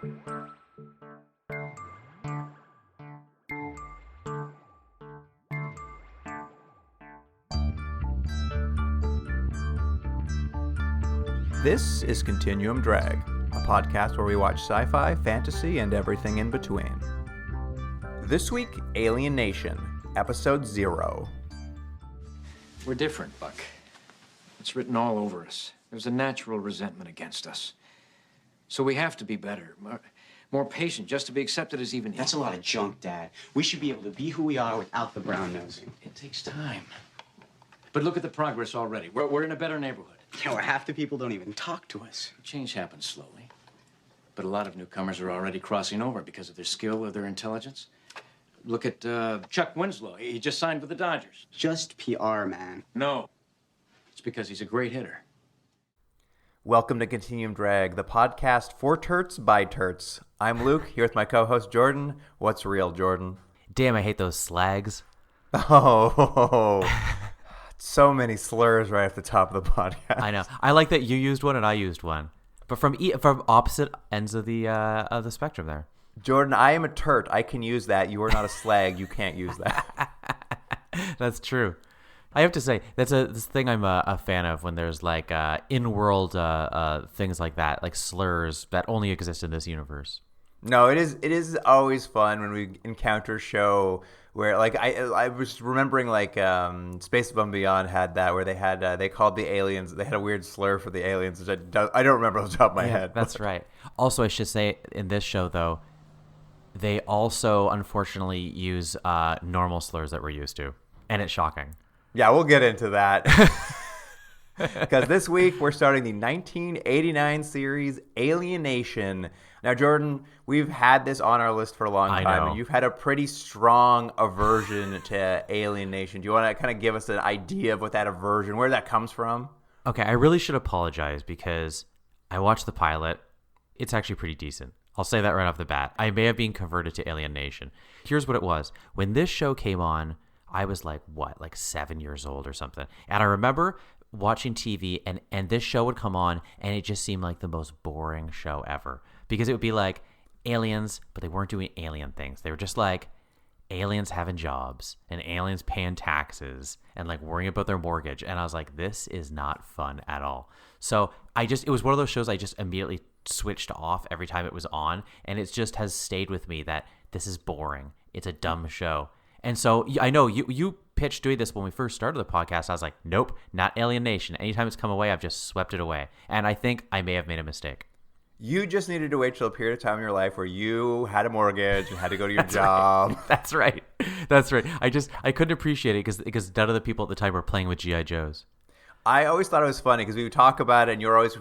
This is Continuum Drag, a podcast where we watch sci-fi, fantasy, and everything in between. This week, Alien Nation, Episode 0. We're different, Buck. It's written all over us. There's a natural resentment against us. So we have to be better, more patient, just to be accepted as even. That's a lot of junk, Dad. We should be able to be who we are without the brown nosing. It takes time. But look at the progress already. We're in a better neighborhood. Yeah, where half the people don't even talk to us. Change happens slowly. But a lot of newcomers are already crossing over because of their skill or their intelligence. Look at Chuck Winslow. He just signed with the Dodgers. Just PR, man. No. It's because he's a great hitter. Welcome to Continuum Drag, the podcast for Turts by Turts. I'm Luke, here with my co-host Jordan. What's real, Jordan? Damn, I hate those slags. Oh, so many slurs right at the top of the podcast. I know. I like that you used one and I used one, but from opposite ends of the spectrum there. Jordan, I am a turt. I can use that. You are not a slag. You can't use that. That's true. I have to say that's this thing I'm a fan of when there's like in-world things like that, like slurs that only exist in this universe. No, it is always fun when we encounter a show where, like, I was remembering, like, Space Above and Beyond had that, where they called the aliens, they had a weird slur for the aliens, which I don't remember off the top of my head. That's right. Also, I should say, in this show, though, they also, unfortunately, use normal slurs that we're used to, and it's shocking. Yeah, we'll get into that. Because this week, we're starting the 1989 series Alien Nation. Now, Jordan, we've had this on our list for a long time, and you've had a pretty strong aversion to Alien Nation. Do you want to kind of give us an idea of what that aversion, where that comes from? Okay, I really should apologize because I watched the pilot. It's actually pretty decent. I'll say that right off the bat. I may have been converted to Alien Nation. Here's what it was. When this show came on, I was like 7 years old or something. And I remember watching TV and this show would come on and it just seemed like the most boring show ever. Because it would be like aliens, but they weren't doing alien things. They were just like aliens having jobs and aliens paying taxes and like worrying about their mortgage. And I was like, this is not fun at all. So it was one of those shows I just immediately switched off every time it was on. And it just has stayed with me that this is boring. It's a dumb show. And so I know you pitched doing this when we first started the podcast. I was like, nope, not Alien Nation. Anytime it's come away, I've just swept it away. And I think I may have made a mistake. You just needed to wait till a period of time in your life where you had a mortgage and had to go to your job. Right. That's right. I couldn't appreciate it because none of the people at the time were playing with G.I. Joes. I always thought it was funny because we would talk about it and you're always,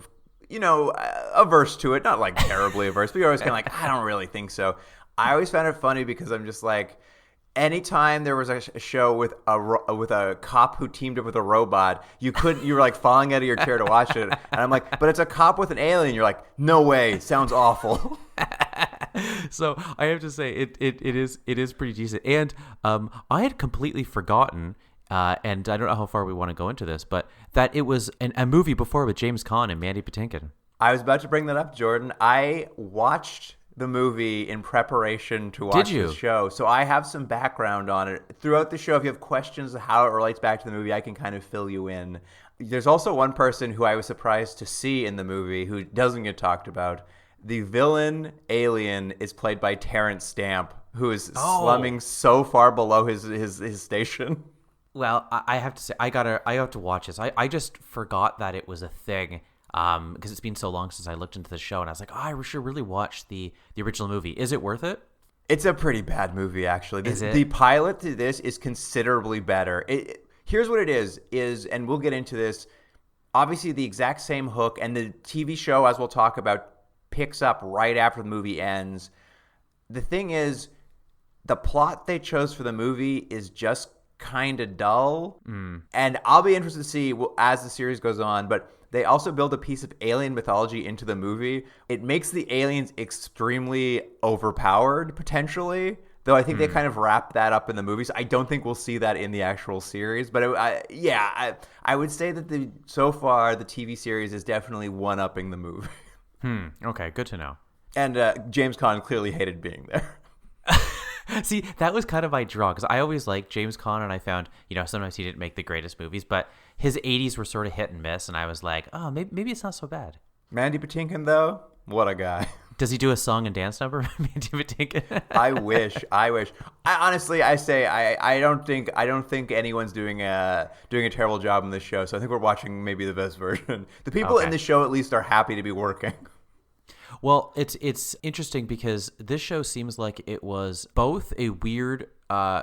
averse to it. Not like terribly averse, but you're always kind of like, I don't really think so. I always found it funny because I'm just like, anytime there was a show with a cop who teamed up with a robot, you were like falling out of your chair to watch it. And I'm like, but it's a cop with an alien. You're like, no way. It sounds awful. So I have to say it is pretty decent. And I had completely forgotten, and I don't know how far we want to go into this, but that it was a movie before with James Caan and Mandy Patinkin. I was about to bring that up, Jordan. I watched the movie in preparation to watch the show, so I have some background on it. Throughout the show, if you have questions of how it relates back to the movie, I can kind of fill you in. There's also one person who I was surprised to see in the movie who doesn't get talked about. The villain alien is played by Terrence Stamp, who is slumming so far below his station. Well, I have to say, I have to watch this. I just forgot that it was a thing. Because it's been so long since I looked into the show, and I was like, I should really watch the original movie. Is it worth it? It's a pretty bad movie, actually. Is it? The pilot to this is considerably better. Here's what it is, and we'll get into this, obviously the exact same hook, and the TV show, as we'll talk about, picks up right after the movie ends. The thing is, the plot they chose for the movie is just kind of dull, and I'll be interested to see as the series goes on, but they also build a piece of alien mythology into the movie. It makes the aliens extremely overpowered, potentially, though I think they kind of wrap that up in the movies. I don't think we'll see that in the actual series, but I would say that so far the TV series is definitely one-upping the movie. Okay, good to know. And James Caan clearly hated being there. See, that was kind of my draw because I always liked James Caan, and I found, sometimes he didn't make the greatest movies, but his 80s were sort of hit and miss, and I was like, oh, maybe it's not so bad. Mandy Patinkin, though, what a guy. Does he do a song and dance number, Mandy Patinkin? I wish. I don't think anyone's doing a terrible job in this show. So I think we're watching maybe the best version. The people in the show at least are happy to be working. Well, it's interesting because this show seems like it was both a weird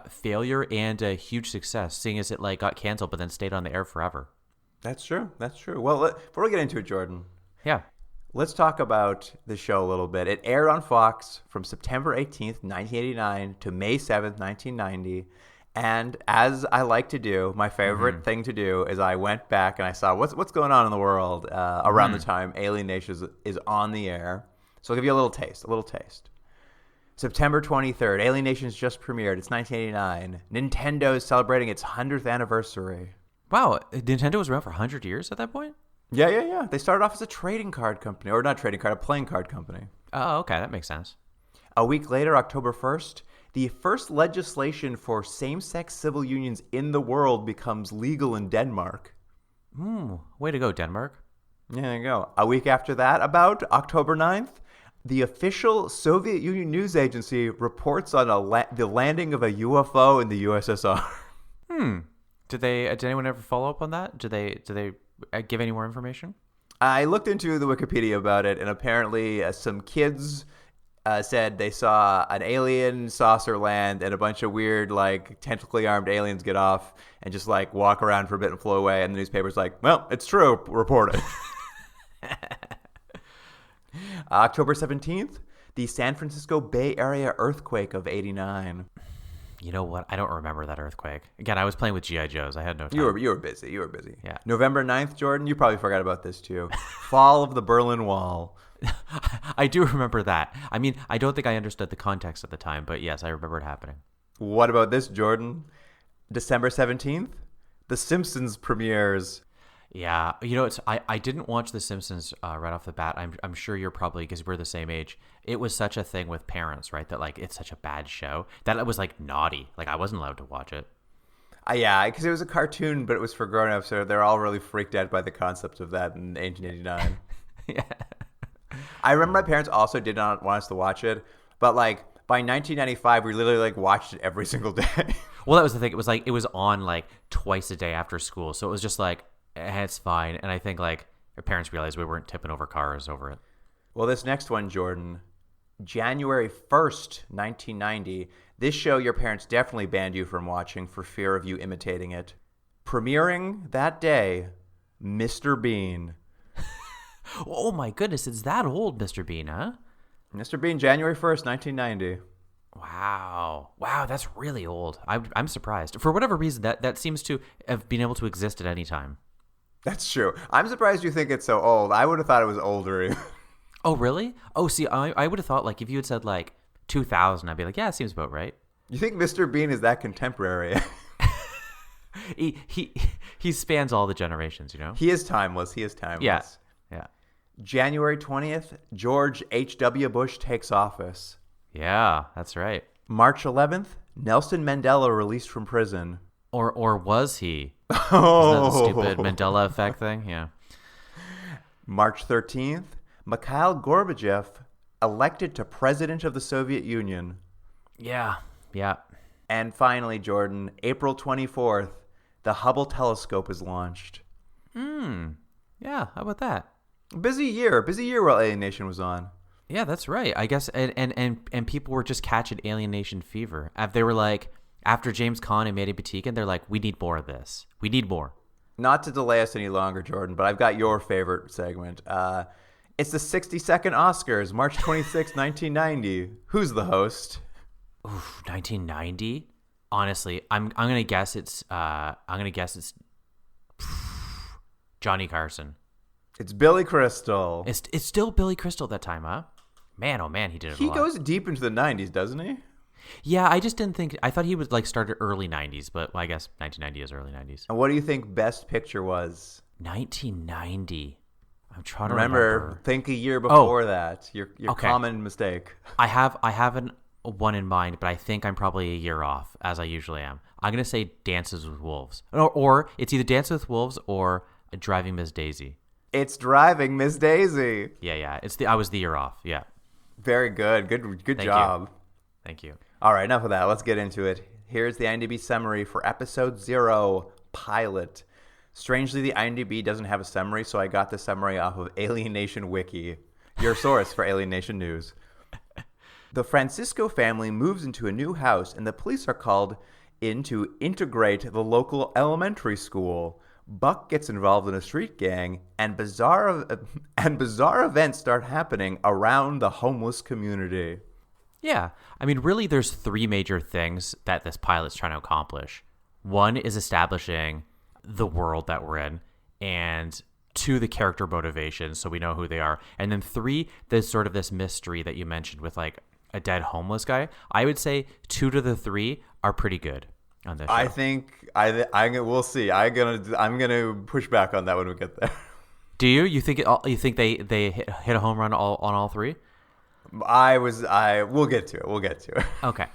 failure and a huge success, seeing as it got canceled but then stayed on the air forever. That's true. Well, before we get into it, Jordan. Yeah. Let's talk about the show a little bit. It aired on Fox from September 18th, 1989 to May 7th, 1990. And as I like to do, my favorite thing to do is I went back and I saw what's going on in the world around the time Alien Nation is on the air. So I'll give you a little taste. September 23rd, Alien Nation's just premiered. It's 1989. Nintendo is celebrating its 100th anniversary. Wow, Nintendo was around for 100 years at that point? Yeah. They started off as a trading card company. Or not trading card, a playing card company. Oh, okay. That makes sense. A week later, October 1st, the first legislation for same-sex civil unions in the world becomes legal in Denmark. Way to go, Denmark. Yeah, there you go. A week after that, about October 9th, the official Soviet Union news agency reports on the landing of a UFO in the USSR. Did anyone ever follow up on that? Did they give any more information? I looked into the Wikipedia about it, and apparently some kids said they saw an alien saucer land and a bunch of weird, tentacly armed aliens get off and just, walk around for a bit and flow away. And the newspaper's like, well, it's true. Report it. October 17th, the San Francisco Bay Area earthquake of 89. You know what? I don't remember that earthquake. Again, I was playing with G.I. Joes. I had no time. You were busy. Yeah. November 9th, Jordan, you probably forgot about this too. Fall of the Berlin Wall. I do remember that. I mean, I don't think I understood the context at the time, but yes, I remember it happening. What about this, Jordan? December 17th, The Simpsons premieres. Yeah, I didn't watch The Simpsons right off the bat. I'm sure you're probably, because we're the same age. It was such a thing with parents, right? That it's such a bad show that it was naughty. I wasn't allowed to watch it. Yeah, because it was a cartoon, but it was for grown-ups, so they're all really freaked out by the concept of that in 1889. Yeah. I remember my parents also did not want us to watch it, but by 1995, we literally watched it every single day. Well, that was the thing. It was on twice a day after school, so it was just it's fine. And I think our parents realized we weren't tipping over cars over it. Well, this next one, Jordan, January 1st, 1990. This show your parents definitely banned you from watching for fear of you imitating it. Premiering that day, Mr. Bean. Oh my goodness, it's that old, Mr. Bean, huh? Mr. Bean, January 1st, 1990. Wow, that's really old. I'm surprised. For whatever reason, that seems to have been able to exist at any time. That's true. I'm surprised you think it's so old. I would have thought it was older. Oh, really? Oh, see, I would have thought if you had said 2000, I'd be like, yeah, it seems about right. You think Mr. Bean is that contemporary? He spans all the generations, He is timeless. Yeah. January 20th, George H.W. Bush takes office. Yeah, that's right. March 11th, Nelson Mandela released from prison. Or was he? Oh. Isn't that the stupid Mandela effect thing? Yeah. March 13th, Mikhail Gorbachev elected to president of the Soviet Union. Yeah. And finally, Jordan, April 24th, the Hubble telescope is launched. Yeah, how about that? Busy year while Alien Nation was on. Yeah, that's right. I guess, and people were just catching Alien Nation fever. They were after James Caan and Mandy Patinkin, they're like, we need more of this. We need more. Not to delay us any longer, Jordan, but I've got your favorite segment. It's the 60-second Oscars, March 26, 1990. Who's the host? Oof, 1990. Honestly, I'm gonna guess it's Johnny Carson. It's Billy Crystal. It's still Billy Crystal that time, huh? Man, oh man, he did it a lot. He goes deep into the 90s, doesn't he? Yeah, I just didn't think. I thought he was started early 90s, but I guess 1990 is early 90s. And what do you think Best Picture was? 1990. I'm trying to Remember, remember. think a year before that. Your okay. common mistake. I have one in mind, but I think I'm probably a year off, as I usually am. I'm gonna say Dances with Wolves, or it's either Dances with Wolves or Driving Miss Daisy. It's Driving Miss Daisy. Yeah. I was the year off. Yeah. Very good. Good Thank job. you. Thank you. All right, enough of that. Let's get into it. Here's the IMDb summary for episode 0, Pilot. Strangely, the IMDb doesn't have a summary, so I got the summary off of Alien Nation Wiki, your source for Alien Nation news. The Francisco family moves into a new house, and the police are called in to integrate the local elementary school. Buck gets involved in a street gang, and bizarre events start happening around the homeless community. Yeah. I mean, really, there's 3 major things that this pilot's trying to accomplish. 1 is establishing the world that we're in, and 2, the character motivations, so we know who they are. And then 3, there's sort of this mystery that you mentioned with like a dead homeless guy. I would say 2 to the 3 are pretty good on this show. I think we'll see. I'm gonna push back on that when we get there. Do you? You think they hit a home run on all 3? We'll get to it. We'll get to it. Okay.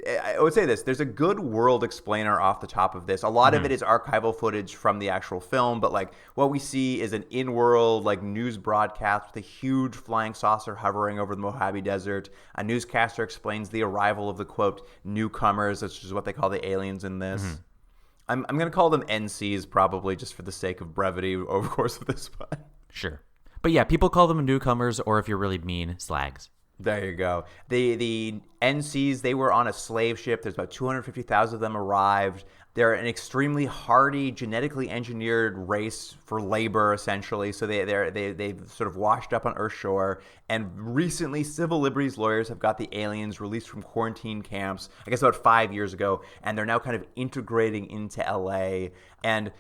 I would say this. There's a good world explainer off the top of this. A lot of it is archival footage from the actual film, but like what we see is an in-world like news broadcast with a huge flying saucer hovering over the Mojave Desert. A newscaster explains the arrival of the, quote, newcomers, which is what they call the aliens in this. I'm going to call them NCs probably just for the sake of brevity over the course of this one. Sure. But yeah, people call them newcomers, or if you're really mean, slags. There you go. The NCs, they were on a slave ship. There's about 250,000 of them arrived. They're an extremely hardy, genetically engineered race for labor, essentially. So they've sort of washed up on Earth shore. And recently, civil liberties lawyers have got the aliens released from quarantine camps, I guess about 5 years ago. And they're now kind of integrating into LA. And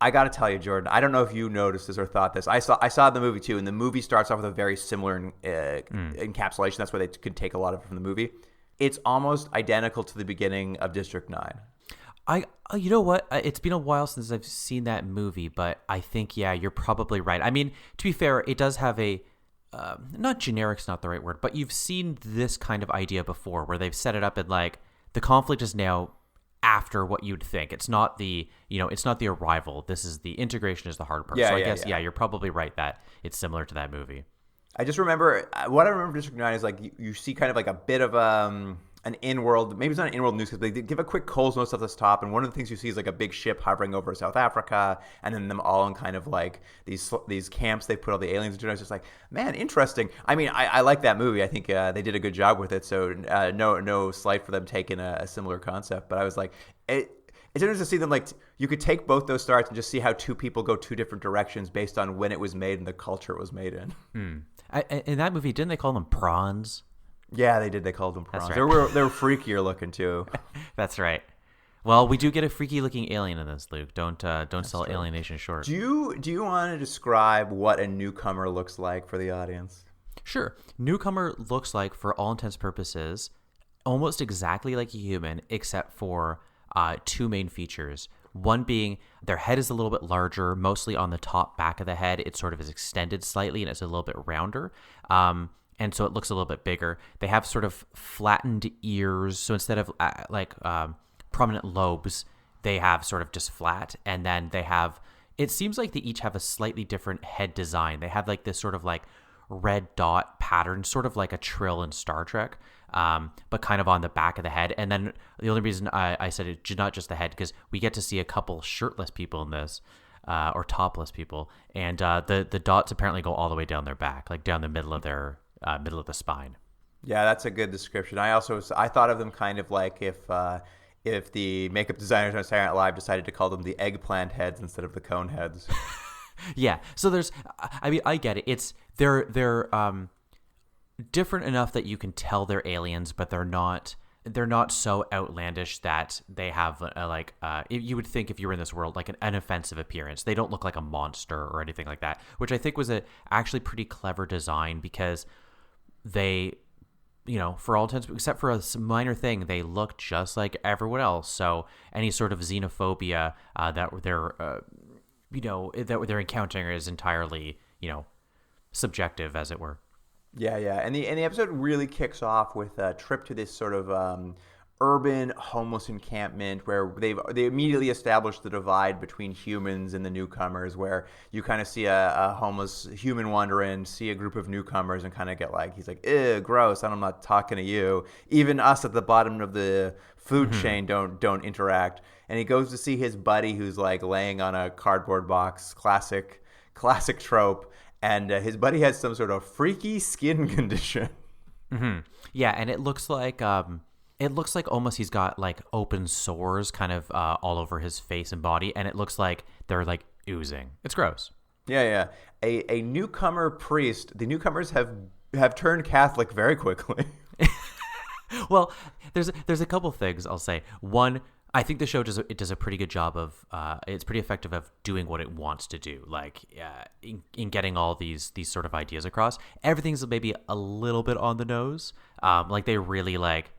I got to tell you, Jordan, I don't know if you noticed this or thought this. I saw the movie too, and the movie starts off with a very similar encapsulation. That's why they could take a lot of it from the movie. It's almost identical to the beginning of District 9. You know what? It's been a while since I've seen that movie, but I think, yeah, you're probably right. I mean, to be fair, it does have a, not generic's not the right word, but you've seen this kind of idea before where they've set it up and like the conflict is now after what you'd think. It's not the arrival. This is the integration is the hard part. Yeah, so I yeah, guess, yeah. you're probably right that it's similar to that movie. I just remember what I remember District 9 is like you see kind of like a bit of an in-world, maybe it's not an in-world news because they give a quick Coles notes at the top, and one of the things you see is like a big ship hovering over South Africa, and then them all in kind of like these camps they put all the aliens into. And I was just like, man, interesting. I mean, I like that movie. I think they did a good job with it. So no slight for them taking a similar concept, but I was like, it's interesting to see them like you could take both those starts and just see how 2 people go 2 different directions based on when it was made and the culture it was made in. In that movie, didn't they call them prawns? Yeah, they did. They called them prawns. That's They right. were freakier looking too. That's right. Well, we do get a freaky looking alien in this, Luke. Don't sell true. Alienation short. Do you want to describe what a newcomer looks like for the audience? Sure. Newcomer looks like, for all intents and purposes, almost exactly like a human, except for 2 main features. One being their head is a little bit larger, mostly on the top back of the head. It sort of is extended slightly, and it's a little bit rounder. And so it looks a little bit bigger. They have sort of flattened ears. So instead of prominent lobes, they have sort of just flat. And then they have, it seems like they each have a slightly different head design. They have like this sort of like red dot pattern, sort of like a Trill in Star Trek, but kind of on the back of the head. And then the only reason I said it's not just the head, because we get to see a couple shirtless people in this, or topless people. And the dots apparently go all the way down their back, like down the middle of their middle of the spine. Yeah, that's a good description. I thought of them kind of like if the makeup designers on Saturday Night Live decided to call them the eggplant heads instead of the cone heads. Yeah. So there's, I mean, I get it. It's they're different enough that you can tell they're aliens, but they're not so outlandish that they have you would think if you were in this world like an offensive appearance. They don't look like a monster or anything like that, which I think was a actually pretty clever design, because they, for all intents, except for a minor thing, they look just like everyone else. So any sort of xenophobia that they're encountering is entirely subjective, as it were. Yeah, yeah, and the episode really kicks off with a trip to this sort of urban homeless encampment where they immediately establish the divide between humans and the newcomers, where you kind of see a homeless human wander in, see a group of newcomers, and kind of get like, he's like, ew, gross, I'm not talking to you. Even us at the bottom of the food chain don't interact. And he goes to see his buddy who's like laying on a cardboard box, classic trope. And his buddy has some sort of freaky skin condition. Yeah, and it looks like almost he's got like open sores kind of all over his face and body, and it looks like they're like oozing. It's gross. Yeah, yeah. A newcomer priest. The newcomers have turned Catholic very quickly. Well, there's a couple things I'll say. One, I think the show does a pretty good job of it's pretty effective of doing what it wants to do, like in getting all these sort of ideas across. Everything's maybe a little bit on the nose, like they really like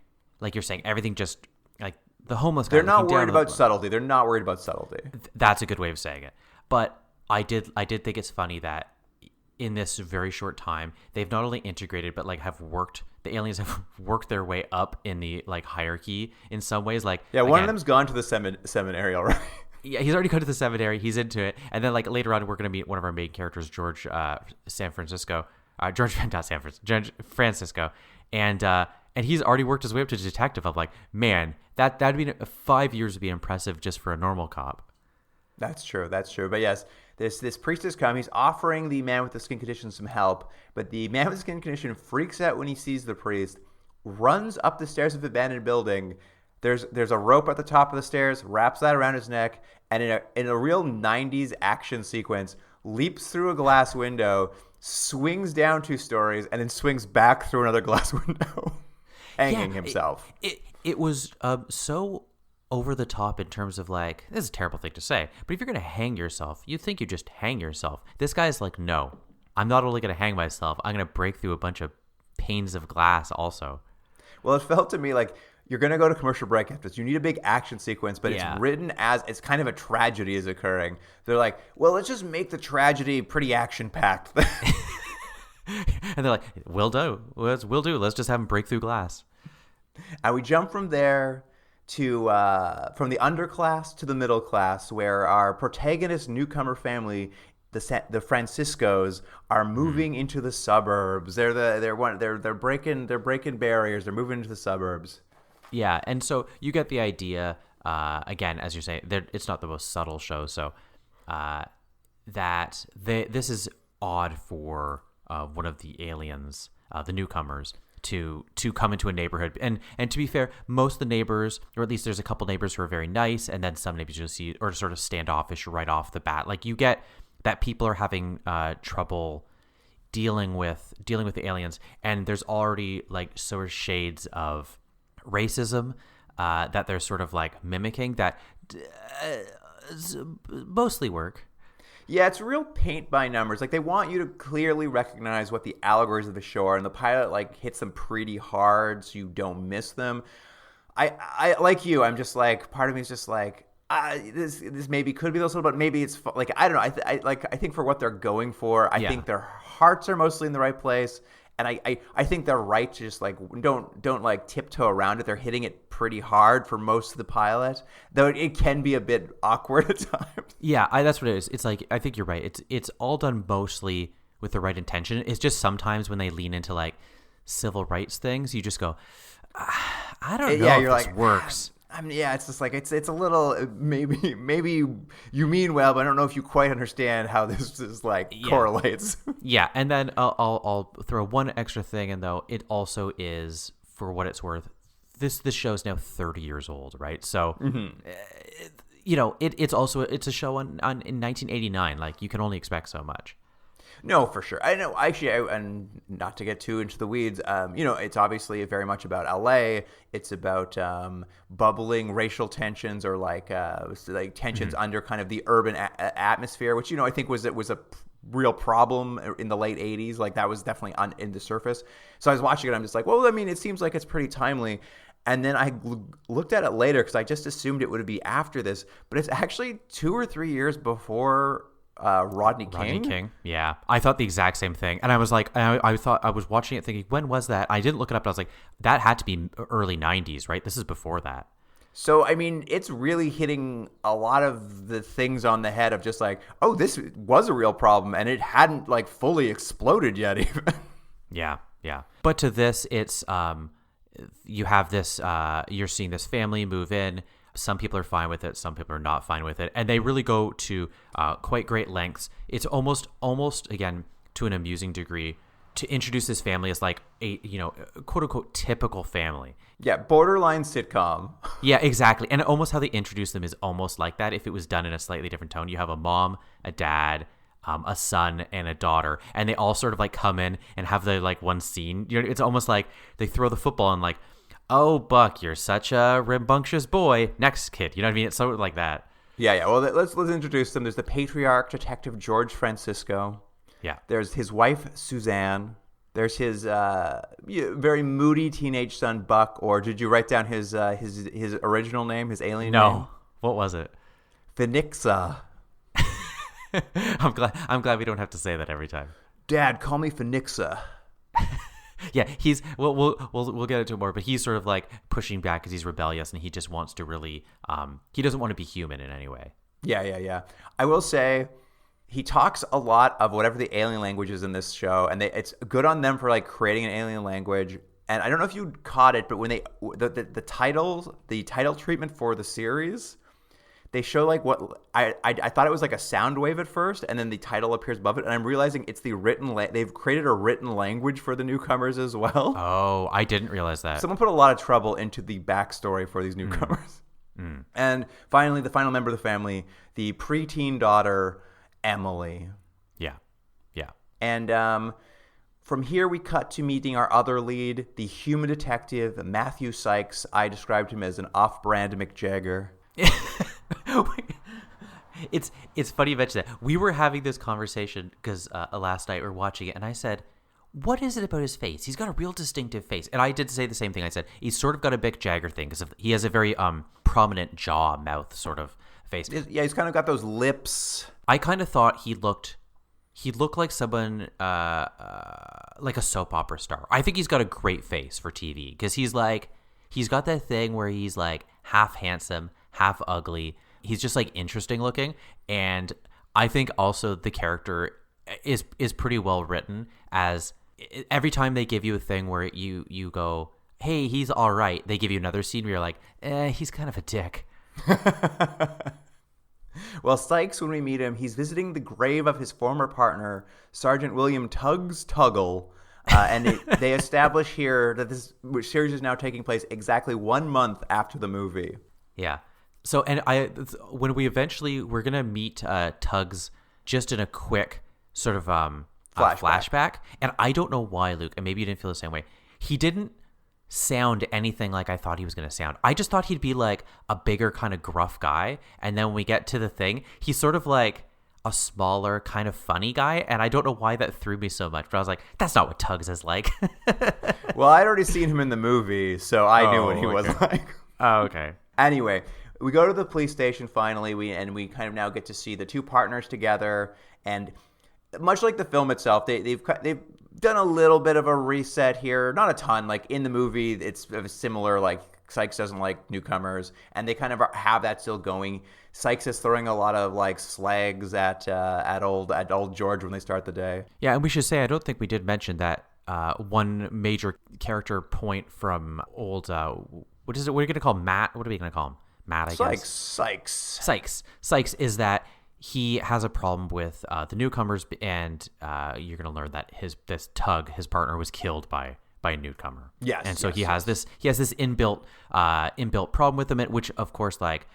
you're saying, everything just like the homeless guy. They're not worried about subtlety. They're not worried about subtlety. That's a good way of saying it. But I did think it's funny that in this very short time, they've not only integrated, but like the aliens have worked their way up in the like hierarchy in some ways. Like, yeah, one of them's gone to the seminary already. Yeah, he's already gone to the seminary. He's into it. And then like later on, we're going to meet one of our main characters, George Francisco. And he's already worked his way up to detective. I'm like, man, that'd be 5 years would be impressive just for a normal cop. That's true. But yes, this priest has come. He's offering the man with the skin condition some help, but the man with the skin condition freaks out when he sees the priest, runs up the stairs of the abandoned building. There's a rope at the top of the stairs, wraps that around his neck, and in a real 90s action sequence, leaps through a glass window, swings down 2 stories, and then swings back through another glass window, hanging himself. It was so over the top in terms of like, this is a terrible thing to say, but if you're going to hang yourself, you think you just hang yourself. This guy's like, no, I'm not only going to hang myself, I'm going to break through a bunch of panes of glass also. Well, it felt to me like you're going to go to commercial break after this. You need a big action sequence, but it's written as it's kind of a tragedy is occurring. They're like, well, let's just make the tragedy pretty action-packed. And they're like, we'll do. Let's just have him break through glass. And we jump from there to from the underclass to the middle class, where our protagonist newcomer family, the Franciscos, are moving into the suburbs. They're breaking barriers. They're moving into the suburbs. Yeah, and so you get the idea. Again, as you say, it's not the most subtle show, so this is odd for one of the aliens, the newcomers, to come into a neighborhood. And to be fair, most of the neighbors, or at least there's a couple neighbors who are very nice, and then some neighbors you'll see are sort of standoffish right off the bat. Like you get that people are having trouble dealing with the aliens, and there's already like sort of shades of racism that they're sort of like mimicking that mostly work. Yeah, it's real paint by numbers. Like they want you to clearly recognize what the allegories of the show are, and the pilot like hits them pretty hard so you don't miss them. I like you. I'm just like, part of me is just like, this maybe could be those little, but maybe it's like, I don't know. I think for what they're going for, I think their hearts are mostly in the right place. And I think they're right to just like don't like tiptoe around it. They're hitting it pretty hard for most of the pilot, though it can be a bit awkward at times. Yeah, that's what it is. It's like, I think you're right. It's all done mostly with the right intention. It's just sometimes when they lean into like civil rights things, you just go, I don't know if this works. It's just like it's a little maybe you mean well, but I don't know if you quite understand how this is like correlates. Yeah, and then I'll throw one extra thing in though. It also is, for what it's worth, this show is now 30 years old, right? So it's a show in 1989. Like you can only expect so much. No, for sure. I know. Actually, and not to get too into the weeds, it's obviously very much about LA. It's about bubbling racial tensions, or like tensions under kind of the urban atmosphere, which I think was a real problem in the late 80s. Like that was definitely in the surface. So I was watching it. I'm just like, well, I mean, it seems like it's pretty timely. And then I looked at it later because I just assumed it would be after this, but it's actually 2 or 3 years before Rodney Rodney King. King. Yeah. I thought the exact same thing. And I was like, I thought, I was watching it thinking, when was that? I didn't look it up, but I was like, that had to be early 90s, right? This is before that. So, I mean, it's really hitting a lot of the things on the head of just like, oh, this was a real problem and it hadn't like fully exploded yet even. Yeah, yeah. But to this, it's you have this you're seeing this family move in. Some people are fine with it, some people are not fine with it, and they really go to quite great lengths. It's almost again to an amusing degree to introduce this family as like a quote unquote typical family. Yeah, borderline sitcom. Yeah, exactly. And almost how they introduce them is almost like that. If it was done in a slightly different tone, you have a mom, a dad, a son, and a daughter, and they all sort of like come in and have the like one scene. It's almost like they throw the football and like, oh, Buck, you're such a rambunctious boy. Next kid, you know what I mean? It's sort of like that. Yeah. Well, let's introduce them. There's the patriarch, Detective George Francisco. Yeah. There's his wife, Suzanne. There's his very moody teenage son, Buck. Or did you write down his original name, his alien name? No. What was it? Phoenixa. I'm glad we don't have to say that every time. Dad, call me Phoenixa. Yeah, he's we'll get into it more, but he's sort of like pushing back because he's rebellious and he just wants to really he doesn't want to be human in any way. Yeah. I will say he talks a lot of whatever the alien language is in this show, and it's good on them for like creating an alien language. And I don't know if you caught it, but when they the title treatment for the series, they show like what I thought it was like a sound wave at first, and then the title appears above it, and I'm realizing it's the they've created a written language for the newcomers as well. Oh, I didn't realize that. Someone put a lot of trouble into the backstory for these newcomers. And finally, the final member of the family, the preteen daughter, Emily. Yeah. And from here, we cut to meeting our other lead, the human detective, Matthew Sykes. I described him as an off-brand Mick Jagger. It's funny you mention that. We were having this conversation because last night we were watching it, and I said, what is it about his face? He's got a real distinctive face. And I did say the same thing. I said, he's sort of got a Mick Jagger thing because he has a very prominent jaw, mouth sort of face. Yeah, he's kind of got those lips. I kind of thought he looked like someone like a soap opera star. I think he's got a great face for TV because he's got that thing where he's like half handsome, half ugly. He's just like interesting looking, and I think also the character is pretty well written. As every time they give you a thing where you go, hey, he's all right, they give you another scene where you're like, he's kind of a dick. Well, Sykes, when we meet him, he's visiting the grave of his former partner, Sergeant William Tuggs Tuggle. And they establish here that this series is now taking place exactly 1 month after the movie. Yeah. So, and when we're going to meet Tuggs just in a quick sort of flashback. And I don't know why, Luke, and maybe you didn't feel the same way. He didn't sound anything like I thought he was going to sound. I just thought he'd be like a bigger kind of gruff guy. And then when we get to the thing, he's sort of like a smaller kind of funny guy. And I don't know why that threw me so much, but I was like, that's not what Tuggs is like. Well, I'd already seen him in the movie, so I knew what he was like. Oh, okay. Anyway, we go to the police station finally, we kind of now get to see the two partners together, and much like the film itself, they've done a little bit of a reset here, not a ton. Like in the movie, it's similar. Like Sykes doesn't like newcomers, and they kind of have that still going. Sykes is throwing a lot of like slags at old George when they start the day. Yeah, and we should say I don't think we did mention that one major character point from old what is it? What are you gonna call Matt? What are we gonna call him? Matt, I guess. Sykes is that he has a problem with the newcomers, and you're going to learn that his partner, was killed by a newcomer. Yes, and so he has this inbuilt problem with him, which of course, like,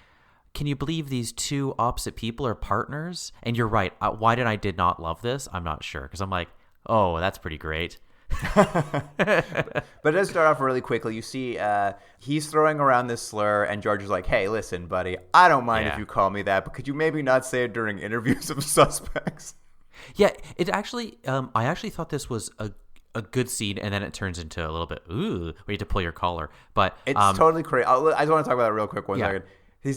can you believe these two opposite people are partners? And you're right. Why did not love this? I'm not sure, because I'm like, oh, that's pretty great. But it does start off really quickly. You see he's throwing around this slur, and George is like, hey, listen, buddy, I don't mind if you call me that, but could you maybe not say it during interviews of suspects? Yeah, it actually I actually thought this was a good scene, and then it turns into a little bit, ooh, we need to pull your collar. But it's totally crazy. I just want to talk about that real quick 1 second.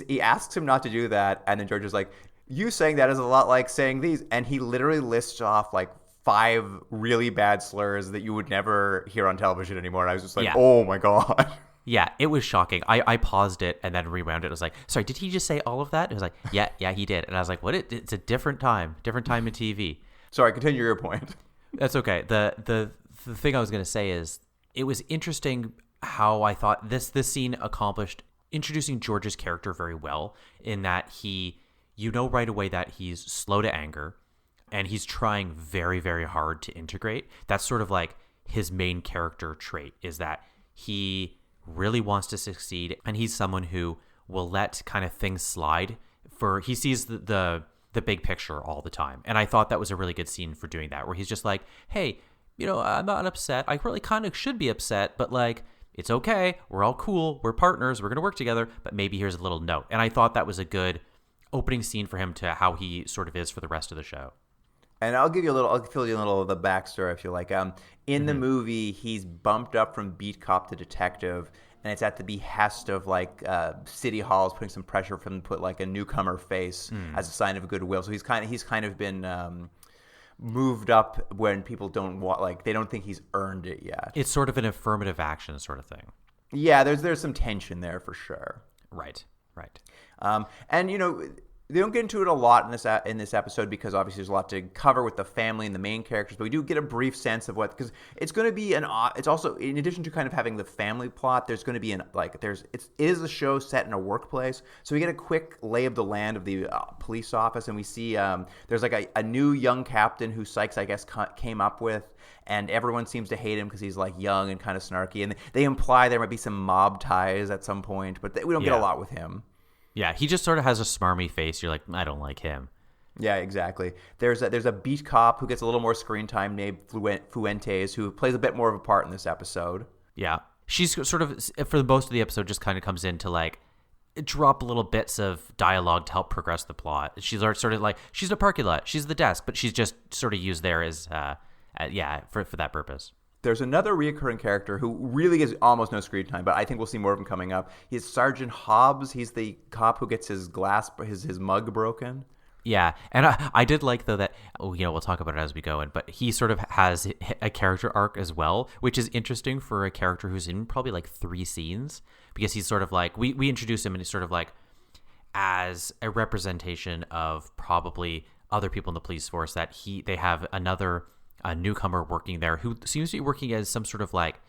He asks him not to do that, and then George is like, You saying that is a lot like saying these, and he literally lists off like 5 really bad slurs that you would never hear on television anymore. And I was just like, Yeah. oh my God. Yeah, it was shocking. I paused it and then rewound it. I was like, sorry, did he just say all of that? It was like, yeah, he did. And I was like, what? It's a different time in TV. Sorry, continue your point. That's okay. The thing I was going to say is it was interesting how I thought this scene accomplished introducing George's character very well, in that you know right away that he's slow to anger and he's trying very, very hard to integrate. That's sort of like his main character trait, is that he really wants to succeed, and he's someone who will let kind of things slide. He sees the big picture all the time. And I thought that was a really good scene for doing that, where he's just like, hey, I'm not upset. I really kind of should be upset, but like, it's okay. We're all cool. We're partners. We're going to work together. But maybe here's a little note. And I thought that was a good opening scene for him to how he sort of is for the rest of the show. And I'll fill you a little of the backstory if you like. In the movie, he's bumped up from beat cop to detective, and it's at the behest of like City Hall's putting some pressure for him to put like a newcomer face as a sign of goodwill. So he's kind of been moved up when people they don't think he's earned it yet. It's sort of an affirmative action sort of thing. Yeah, there's some tension there for sure. Right. And they don't get into it a lot in this episode because obviously there's a lot to cover with the family and the main characters, but we do get a brief sense of because it's going to be it's also, in addition to kind of having the family plot, there's going to be it is a show set in a workplace, so we get a quick lay of the land of the police office, and we see there's like a new young captain who Sykes, I guess, came up with, and everyone seems to hate him because he's like young and kind of snarky, and they imply there might be some mob ties at some point, but we don't get a lot with him. Yeah, he just sort of has a smarmy face. You're like, I don't like him. Yeah, exactly. There's a beat cop who gets a little more screen time named Fuentes, who plays a bit more of a part in this episode. Yeah. She's sort of, for most of the episode, just kind of comes in to like drop little bits of dialogue to help progress the plot. She's sort of like, she's a parking lot, she's the desk, but she's just sort of used there as, for that purpose. There's another reoccurring character who really gets almost no screen time, but I think we'll see more of him coming up. He's Sergeant Hobbs. He's the cop who gets his mug broken. Yeah, and I did like, though, that, we'll talk about it as we go in, but he sort of has a character arc as well, which is interesting for a character who's in probably like 3 scenes, because he's sort of like, we introduce him and he's sort of like as a representation of probably other people in the police force, that they have a newcomer working there who seems to be working as some sort of like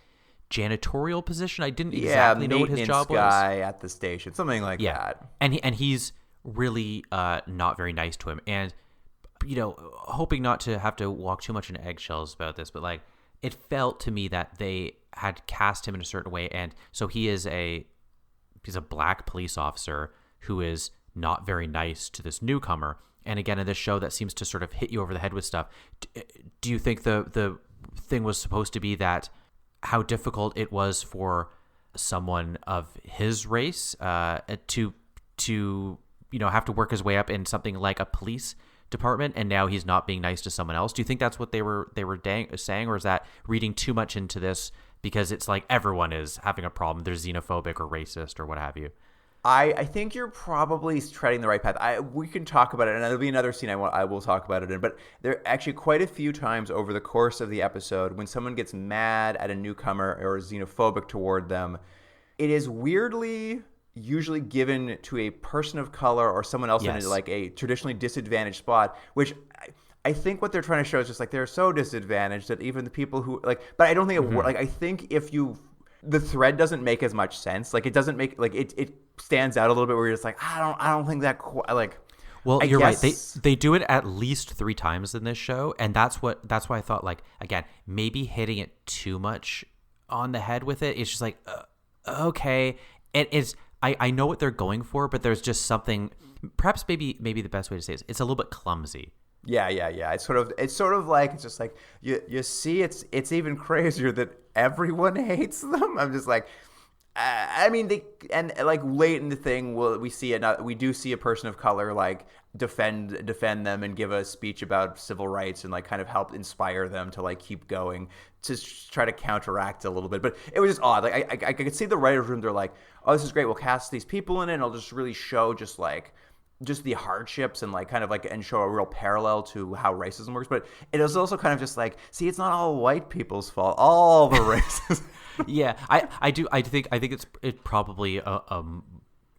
janitorial position. I didn't exactly know what his job was. Guy at the station, something like that. And he's really not very nice to him. And hoping not to have to walk too much in eggshells about this, but like it felt to me that they had cast him in a certain way, and so he's a black police officer who is not very nice to this newcomer. And again, in this show, that seems to sort of hit you over the head with stuff. Do you think the thing was supposed to be that how difficult it was for someone of his race to have to work his way up in something like a police department, and now he's not being nice to someone else? Do you think that's what they were saying, or is that reading too much into this because it's like everyone is having a problem, they're xenophobic or racist or what have you? I think you're probably treading the right path. We can talk about it, and there'll be another scene I will talk about it in. But there are actually quite a few times over the course of the episode when someone gets mad at a newcomer or is xenophobic toward them, it is weirdly usually given to a person of color or someone else in like a traditionally disadvantaged spot, which I think what they're trying to show is just like they're so disadvantaged that even the people who like. But I don't think I think if the thread doesn't make as much sense. Like it doesn't make like it stands out a little bit where you're just like I don't think that like. Well, you're right. They do it at least 3 times in this show, and that's why I thought, like, again, maybe hitting it too much on the head with it. It's just like okay, I know what they're going for, but there's just something. Perhaps maybe the best way to say it is it's a little bit clumsy. Yeah. It's sort of like it's just like you see it's even crazier that everyone hates them. I'm just like, I mean like late in the thing we do see a person of color like defend them and give a speech about civil rights and like kind of help inspire them to like keep going to try to counteract a little bit. But it was just odd. Like I could see the writer's room. They're like, oh, this is great. We'll cast these people in it, and it'll just really show just like just the hardships and like kind of like and show a real parallel to how racism works. But it is also kind of just like, see, it's not all white people's fault. All the races. Yeah, I think it probably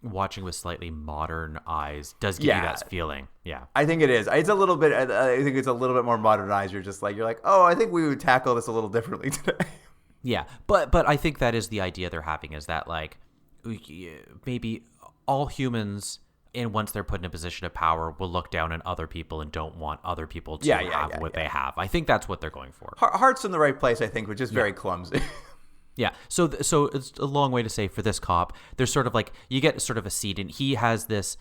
watching with slightly modern eyes does give you that feeling. Yeah, I think it is. It's a little bit. I think it's a little bit more modernized. You're like, oh, I think we would tackle this a little differently today. yeah, but I think that is the idea they're having, is that like maybe all humans, and once they're put in a position of power, will look down on other people and don't want other people to have what they have. I think that's what they're going for. Heart's in the right place, I think, which is very clumsy. Yeah, so it's a long way to say for this cop, there's sort of like, you get sort of a seed, and he has this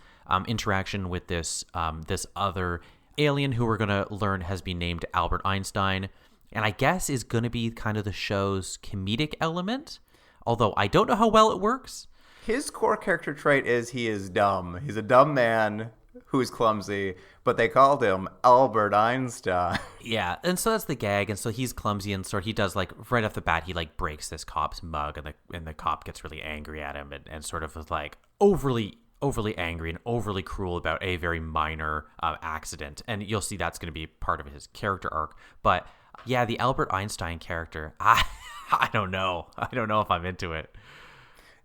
interaction with this this other alien who we're going to learn has been named Albert Einstein, and I guess is going to be kind of the show's comedic element, although I don't know how well it works. His core character trait is he is dumb. He's a dumb man who's clumsy, but they called him Albert Einstein. Yeah, and so that's the gag, and so he's clumsy, and so he does, like, right off the bat, he, like, breaks this cop's mug, and the cop gets really angry at him, and sort of is, like, overly angry and overly cruel about a very minor accident, and you'll see that's going to be part of his character arc. But, yeah, the Albert Einstein character, I don't know. I don't know if I'm into it.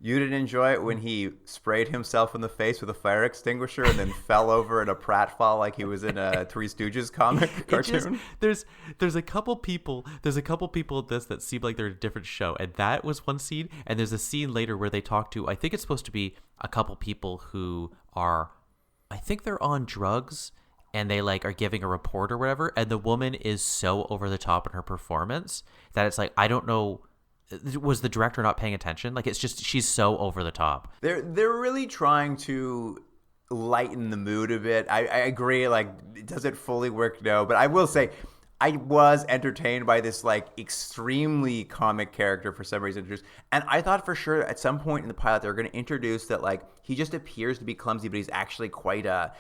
You didn't enjoy it when he sprayed himself in the face with a fire extinguisher and then fell over in a pratfall like he was in a Three Stooges comic cartoon? There's a couple people in this that seem like they're in a different show, and that was one scene. And there's a scene later where they talk to, I think it's supposed to be a couple people who are, I think they're on drugs, and they like are giving a report or whatever. And the woman is so over the top in her performance that it's like, I don't know. Was the director not paying attention? Like, it's just, she's so over the top. They're really trying to lighten the mood a bit. I agree. Like, does it fully work? No, but I will say, I was entertained by this like extremely comic character for some reason. And I thought for sure at some point in the pilot they were going to introduce that like he just appears to be clumsy, but he's actually quite a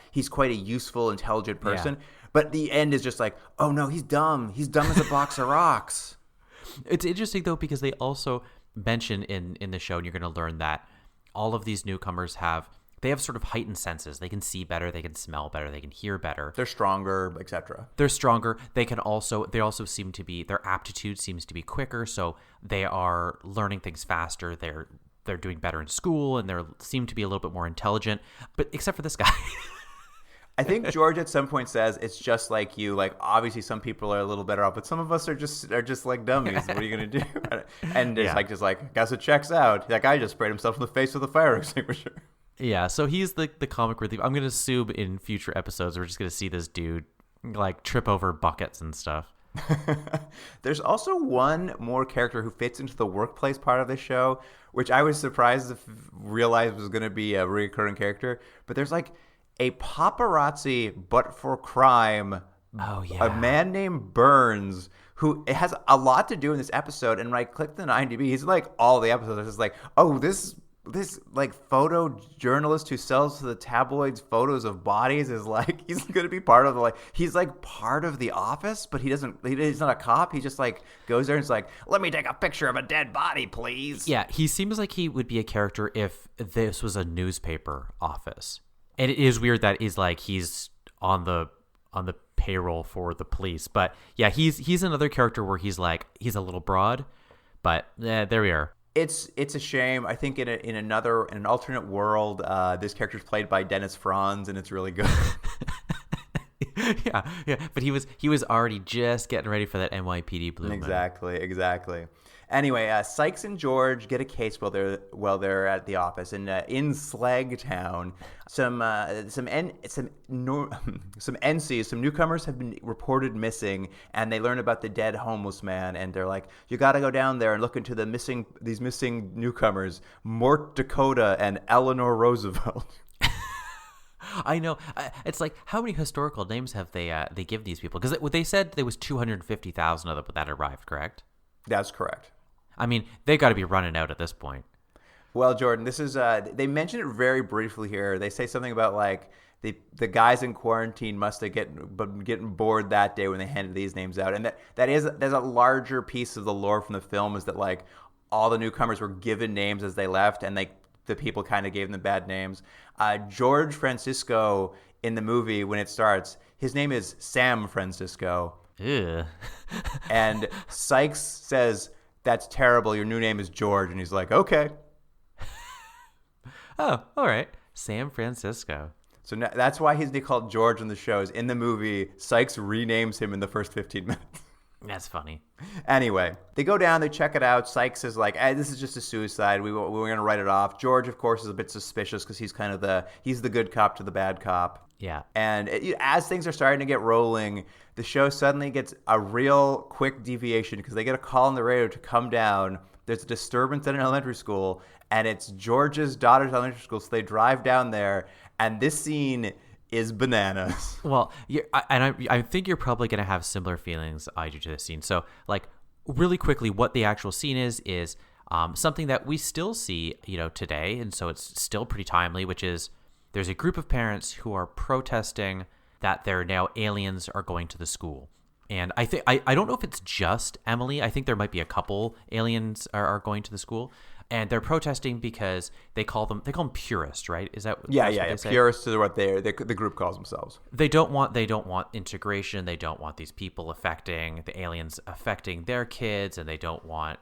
useful, intelligent person. Yeah. But the end is just like, oh no, he's dumb. He's dumb as a box of rocks. It's interesting, though, because they also mention in the show, and you're going to learn that all of these newcomers have sort of heightened senses. They can see better, they can smell better, they can hear better. They're stronger, etc. They're stronger. They also seem to be, their aptitude seems to be quicker, so they are learning things faster. They're doing better in school, and they seem to be a little bit more intelligent. But except for this guy. I think George at some point says it's just like you. Like, obviously, some people are a little better off, but some of us are just like dummies. What are you gonna do? And it's just like, guess it checks out. That guy just sprayed himself in the face with a fire extinguisher. Yeah, so he's the comic relief. I'm gonna assume in future episodes we're just gonna see this dude like trip over buckets and stuff. There's also one more character who fits into the workplace part of the show, which I was surprised to realize was gonna be a recurring character. But there's like a paparazzi, but for crime. Oh yeah, a man named Burns who has a lot to do in this episode. And when I clicked on IMDb, he's like all the episodes. It's like, oh, this like photojournalist who sells to the tabloids photos of bodies is like, he's gonna be part of the he's like part of the office, but he's not a cop. He just like goes there and is like, let me take a picture of a dead body, please. Yeah, he seems like he would be a character if this was a newspaper office. And it is weird that he's on the payroll for the police. But yeah, he's another character where he's a little broad, but there we are. It's a shame. I think in an alternate world, this character's played by Dennis Franz, and it's really good. yeah. But he was already just getting ready for that NYPD Blue. Exactly. Anyway, Sykes and George get a case while they're at the office, and in Slagtown, some NCs, some newcomers have been reported missing, and they learn about the dead homeless man, and they're like, you got to go down there and look into these missing newcomers, Mort Dakota and Eleanor Roosevelt. I know. It's like, how many historical names have they give these people? Because they said there was 250,000 of them that arrived, correct? That's correct. I mean, they got to be running out at this point. Well, Jordan, this is they mention it very briefly here. They say something about like the guys in quarantine must have getting bored that day when they handed these names out, and there's a larger piece of the lore from the film is that like all the newcomers were given names as they left, and the people kind of gave them bad names. George Francisco in the movie, when it starts, his name is Sam Francisco. Ew. And Sykes says, "That's terrible. Your new name is George." And he's like, "Okay." Oh, all right. Sam Francisco. So that's why he's called George in the shows. In the movie, Sykes renames him in the first 15 minutes. That's funny. Anyway, they go down, they check it out. Sykes is like, this is just a suicide. We're going to write it off. George, of course, is a bit suspicious because he's kind of he's the good cop to the bad cop. Yeah. And as things are starting to get rolling, the show suddenly gets a real quick deviation because they get a call on the radio to come down. There's a disturbance at an elementary school, and it's George's daughter's elementary school. So they drive down there, and this scene is bananas. Well, I think you're probably going to have similar feelings I do to this scene. So, like, really quickly, what the actual scene is something that we still see, today, and so it's still pretty timely, which is there's a group of parents who are protesting that their now aliens are going to the school. And I think I don't know if it's just Emily. I think there might be a couple aliens are going to the school. And they're protesting because they call them purists, right? Is that yeah? What they say? Purists is what the group calls themselves. They don't want integration. They don't want these people the aliens affecting their kids, and they don't want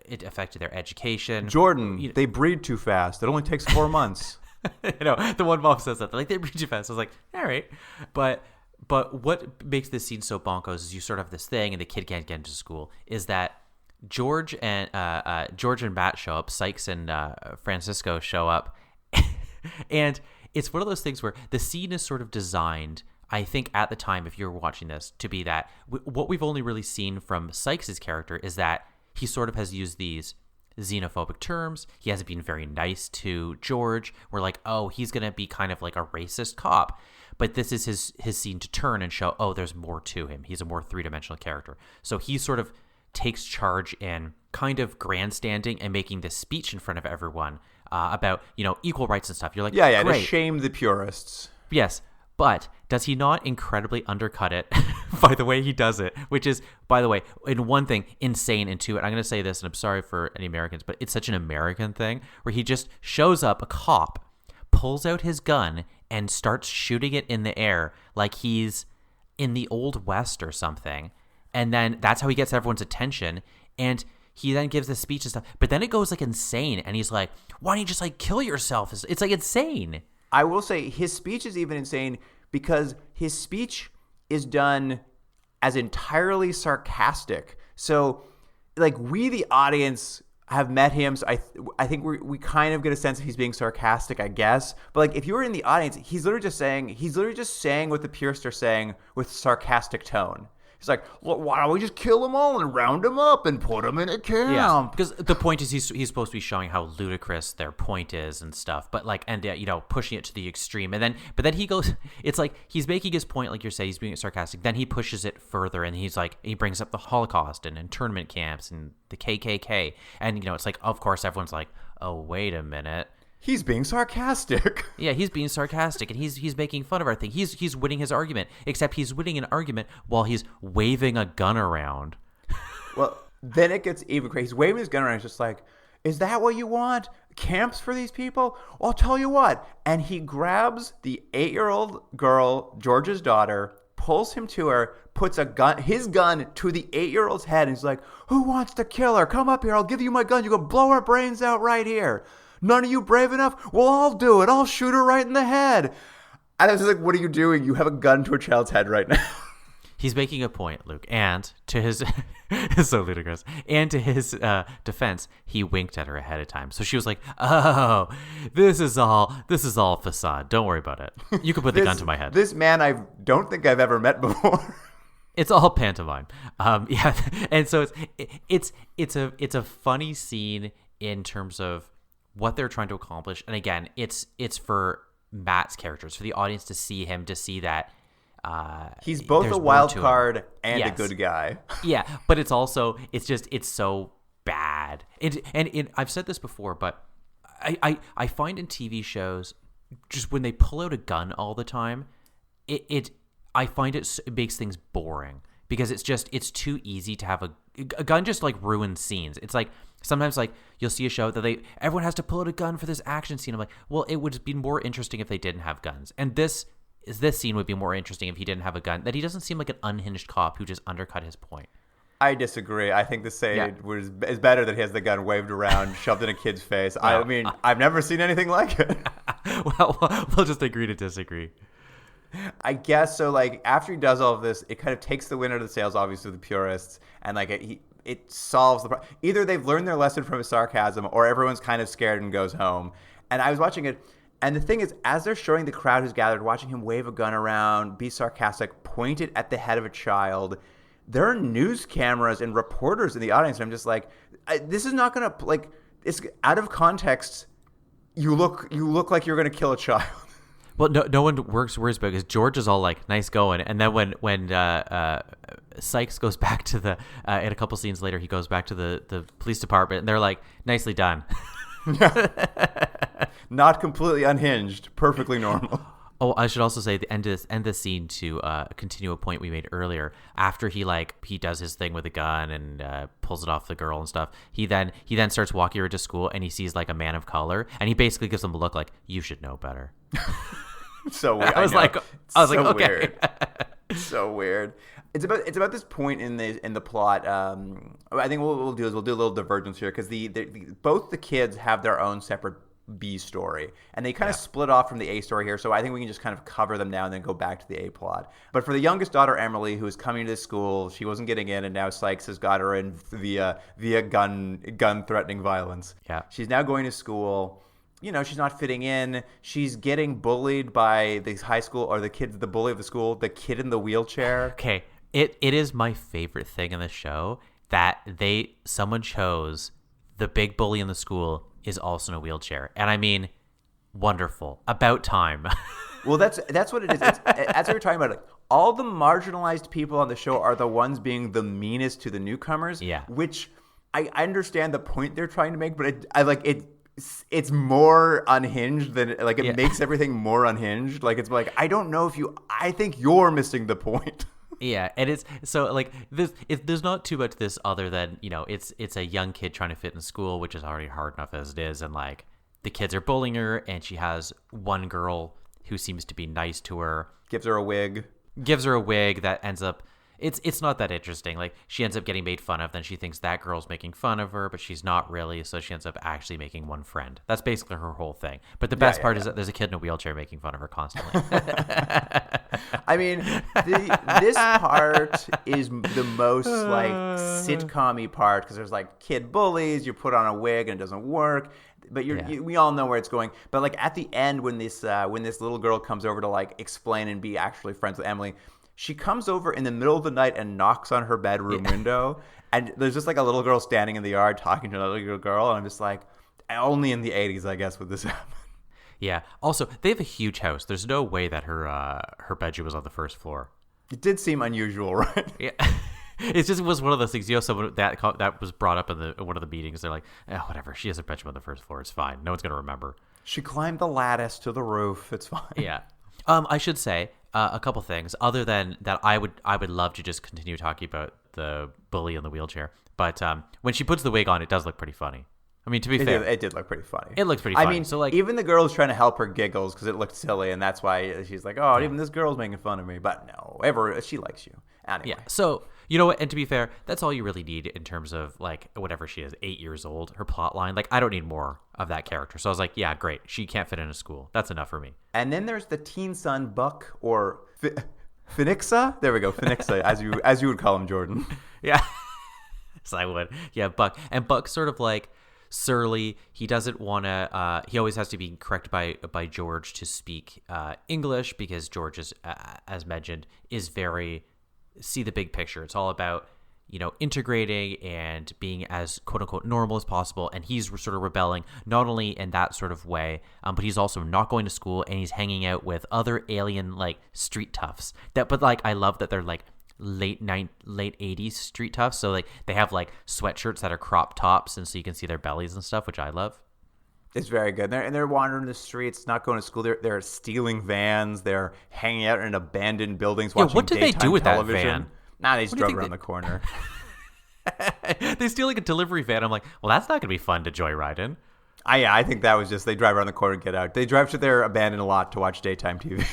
it affecting their education. Jordan, they breed too fast. It only takes 4 months. The one mom says that, like, they breed too fast. I was like, all right, but what makes this scene so bonkers is you sort of have this thing, and the kid can't get into school. Is that George and Matt show up, Sykes and Francisco show up, and it's one of those things where the scene is sort of designed, I think, at the time, if you're watching this, to be that what we've only really seen from Sykes' character is that he sort of has used these xenophobic terms. He hasn't been very nice to George. We're like, oh, he's gonna be kind of like a racist cop. But this is his scene to turn and show, oh, there's more to him. He's a more three-dimensional character. So he sort of takes charge in kind of grandstanding and making this speech in front of everyone about, equal rights and stuff. You're like, yeah, great. To shame the purists. Yes, but does he not incredibly undercut it by the way he does it? Which is, by the way, in one thing, insane, and two, and I'm going to say this, and I'm sorry for any Americans, but it's such an American thing, where he just shows up, a cop, pulls out his gun, and starts shooting it in the air like he's in the Old West or something. And then that's how he gets everyone's attention. And he then gives the speech and stuff. But then it goes like insane. And he's like, why don't you just like kill yourself? It's like insane. I will say his speech is even insane because his speech is done as entirely sarcastic. So like we, the audience, have met him. So I think we kind of get a sense if he's being sarcastic, I guess. But like if you were in the audience, he's literally just saying what the purists are saying with sarcastic tone. He's like, well, why don't we just kill them all and round them up and put them in a camp? Yeah, because the point is he's supposed to be showing how ludicrous their point is and stuff, but like, and pushing it to the extreme, but then he goes, it's like he's making his point, like you're saying, he's being sarcastic. Then he pushes it further, and he's like, he brings up the Holocaust and internment camps and the KKK, and it's like, of course, everyone's like, oh, wait a minute. He's being sarcastic. Yeah, he's being sarcastic, and he's making fun of our thing. He's winning his argument, except he's winning an argument while he's waving a gun around. Well, then it gets even crazy. He's waving his gun around. He's just like, is that what you want? Camps for these people? Well, I'll tell you what. And he grabs the 8-year-old girl, George's daughter, pulls him to her, puts his gun to the 8-year-old's head, and he's like, who wants to kill her? Come up here. I'll give you my gun. You go blow her brains out right here. None of you brave enough? Well, I'll do it. I'll shoot her right in the head. And I was just like, what are you doing? You have a gun to a child's head right now. He's making a point, Luke. And to his it's so ludicrous. And to his defense, he winked at her ahead of time. So she was like, oh, this is all facade. Don't worry about it. You can put the gun to my head. This man I don't think I've ever met before. It's all pantomime. Yeah. And so it's a funny scene in terms of what they're trying to accomplish. And again, it's for Matt's characters, for the audience to see him, to see that he's both a wild card and a good guy. Yeah, but it's also it's so bad. I've said this before, but I find in TV shows, just when they pull out a gun all the time, I find it makes things boring, because it's too easy to have a gun just like ruins scenes. It's like Sometimes like you'll see a show that everyone has to pull out a gun for this action scene. I'm like, well, it would be more interesting if they didn't have guns. And this scene would be more interesting if he didn't have a gun. That he doesn't seem like an unhinged cop who just undercut his point. I disagree. I think the scene is better that he has the gun waved around, shoved in a kid's face. No, I mean, I've never seen anything like it. Well, we'll just agree to disagree. I guess so. Like after he does all of this, it kind of takes the wind out of the sails, obviously, the purists, and like it solves the problem. Either they've learned their lesson from his sarcasm, or everyone's kind of scared and goes home. And I was watching it, and the thing is, as they're showing the crowd who's gathered, watching him wave a gun around, be sarcastic, point it at the head of a child. There are news cameras and reporters in the audience. And I'm just like, this is not going to, like, it's out of context. You look like you're going to kill a child. Well, no one worries about it because George is all like, nice going. And then when Sykes goes back to the, in a couple scenes later, he goes back to the police department and they're like, nicely done. Not completely unhinged. Perfectly normal. Oh, I should also say the end of the scene to continue a point we made earlier. After he does his thing with a gun and pulls it off the girl and stuff, he then starts walking her to school and he sees like a man of color and he basically gives him a look like, you should know better. So weird. I was like, okay. Weird. So weird. It's about this point in the plot. I think what we'll do is we'll do a little divergence here because both the kids have their own separate B story, and they kind of split off from the A story here. So I think we can just kind of cover them now and then go back to the A plot. But for the youngest daughter, Emily, who is coming to this school, she wasn't getting in, and now Sykes has got her in via gun threatening violence. Yeah, she's now going to school. You know, she's not fitting in. She's getting bullied by the high school or the bully of the school, the kid in the wheelchair. Okay, it is my favorite thing in the show that someone chose the big bully in the school is also in a wheelchair. And I mean, wonderful. About time. Well, that's what it is. That's what we're talking about. Like, all the marginalized people on the show are the ones being the meanest to the newcomers. Yeah. Which I understand the point they're trying to make, but it's more unhinged than like it makes everything more unhinged. Like it's like I don't know I think you're missing the point. Yeah, and it's so like there's not too much to this other than, you know, it's a young kid trying to fit in school, which is already hard enough as it is, and like the kids are bullying her, and she has one girl who seems to be nice to her, gives her a wig that ends up it's not that interesting. Like she ends up getting made fun of, then she thinks that girl's making fun of her, but she's not really, so she ends up actually making one friend. That's basically her whole thing. But the best part is that there's a kid in a wheelchair making fun of her constantly. I mean, this part is the most like sitcom-y part because there's like kid bullies, you put on a wig and it doesn't work. But we all know where it's going. But like at the end, when this little girl comes over to like explain and be actually friends with Emily, she comes over in the middle of the night and knocks on her bedroom window. And there's just like a little girl standing in the yard talking to another little girl. And I'm just like, only in the 80s, I guess, would this happen. Yeah. Also, they have a huge house. There's no way that her bedroom was on the first floor. It did seem unusual, right? Yeah. It was one of those things. You know, someone that was brought up in one of the meetings. They're like, whatever. She has a bedroom on the first floor. It's fine. No one's gonna remember. She climbed the lattice to the roof. It's fine. Yeah. I should say a couple things. Other than that, I would love to just continue talking about the bully in the wheelchair. But when she puts the wig on, it does look pretty funny. I mean, to be fair, it did look pretty funny. It looked pretty funny. I mean, so like even the girl's trying to help her giggles because it looked silly, and that's why she's like, "Oh, even this girl's making fun of me." But no, she likes you anyway. Yeah. So you know what? And to be fair, that's all you really need in terms of like whatever she is, 8 years old, her plot line. Like I don't need more of that character. So I was like, yeah, great. She can't fit in a school. That's enough for me. And then there's the teen son Buck or Phoenixa. There we go, Phoenixa, as you would call him, Jordan. Yeah. So I would. Yeah, Buck. And Buck's sort of like surly. He doesn't want to he always has to be corrected by George to speak English because George is as mentioned is very see the big picture. It's all about, you know, integrating and being as quote unquote normal as possible, and he's sort of rebelling not only in that sort of way, but he's also not going to school and he's hanging out with other alien like street toughs but like I love that they're like late 80s street toughs, so like they have like sweatshirts that are crop tops and so you can see their bellies and stuff, which I love. It's very good. They're wandering the streets, not going to school. They're stealing vans. They're hanging out in abandoned buildings watching what did they do with television. that van? Nah, they just drove around the corner. They steal like a delivery van. I'm like, well, that's not gonna be fun to joyride in. I think that was just they drive around the corner and get out. They drive to their abandoned lot to watch daytime TV.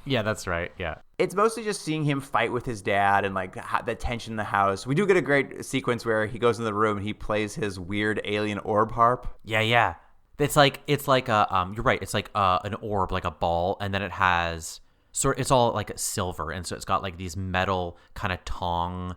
Yeah, that's right. Yeah. It's mostly just seeing him fight with his dad and like the tension in the house. We do get a great sequence where he goes in the room and he plays his weird alien orb harp. Yeah, yeah. It's like a you're right. It's like an orb, like a ball, and then it has it's all like silver, and so it's got like these metal kind of tongue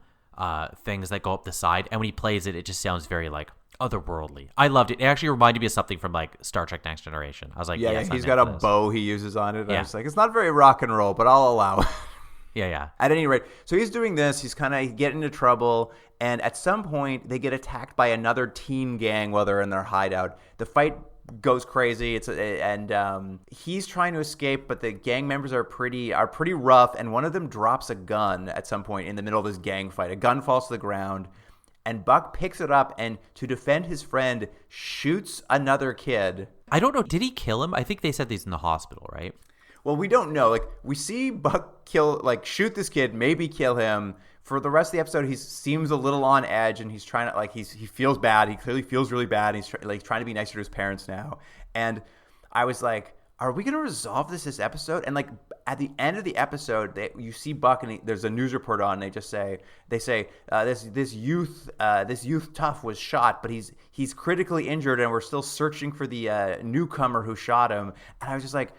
things that go up the side. And when he plays it, it just sounds very like otherworldly. I loved it. It actually reminded me of something from like Star Trek Next Generation. I was like, yeah, yes, he's I'm got a into this. bow he uses on it. And Yeah. I was like, it's not very rock and roll, but I'll allow it. Yeah, yeah. At any rate, so he's doing this. He's kind of getting into trouble, and at some point, they get attacked by another teen gang while they're in their hideout. The fight goes crazy. He's trying to escape, but the gang members are pretty rough. And one of them drops a gun at some point in the middle of this gang fight. A gun falls to the ground, and Buck picks it up and, to defend his friend, shoots another kid. I don't know. Did he kill him? I think they said he's in the hospital, right? Well, we don't know. Like, we see Buck shoot this kid, maybe kill him. For the rest of the episode, he seems a little on edge, and he's trying to, like, he feels bad. He clearly feels really bad. And he's trying to be nicer to his parents now. And I was like, are we going to resolve this episode? And like at the end of the episode, you see Buck, and there's a news report on. And they say this youth tough was shot, but he's critically injured, and we're still searching for the newcomer who shot him. And I was just like,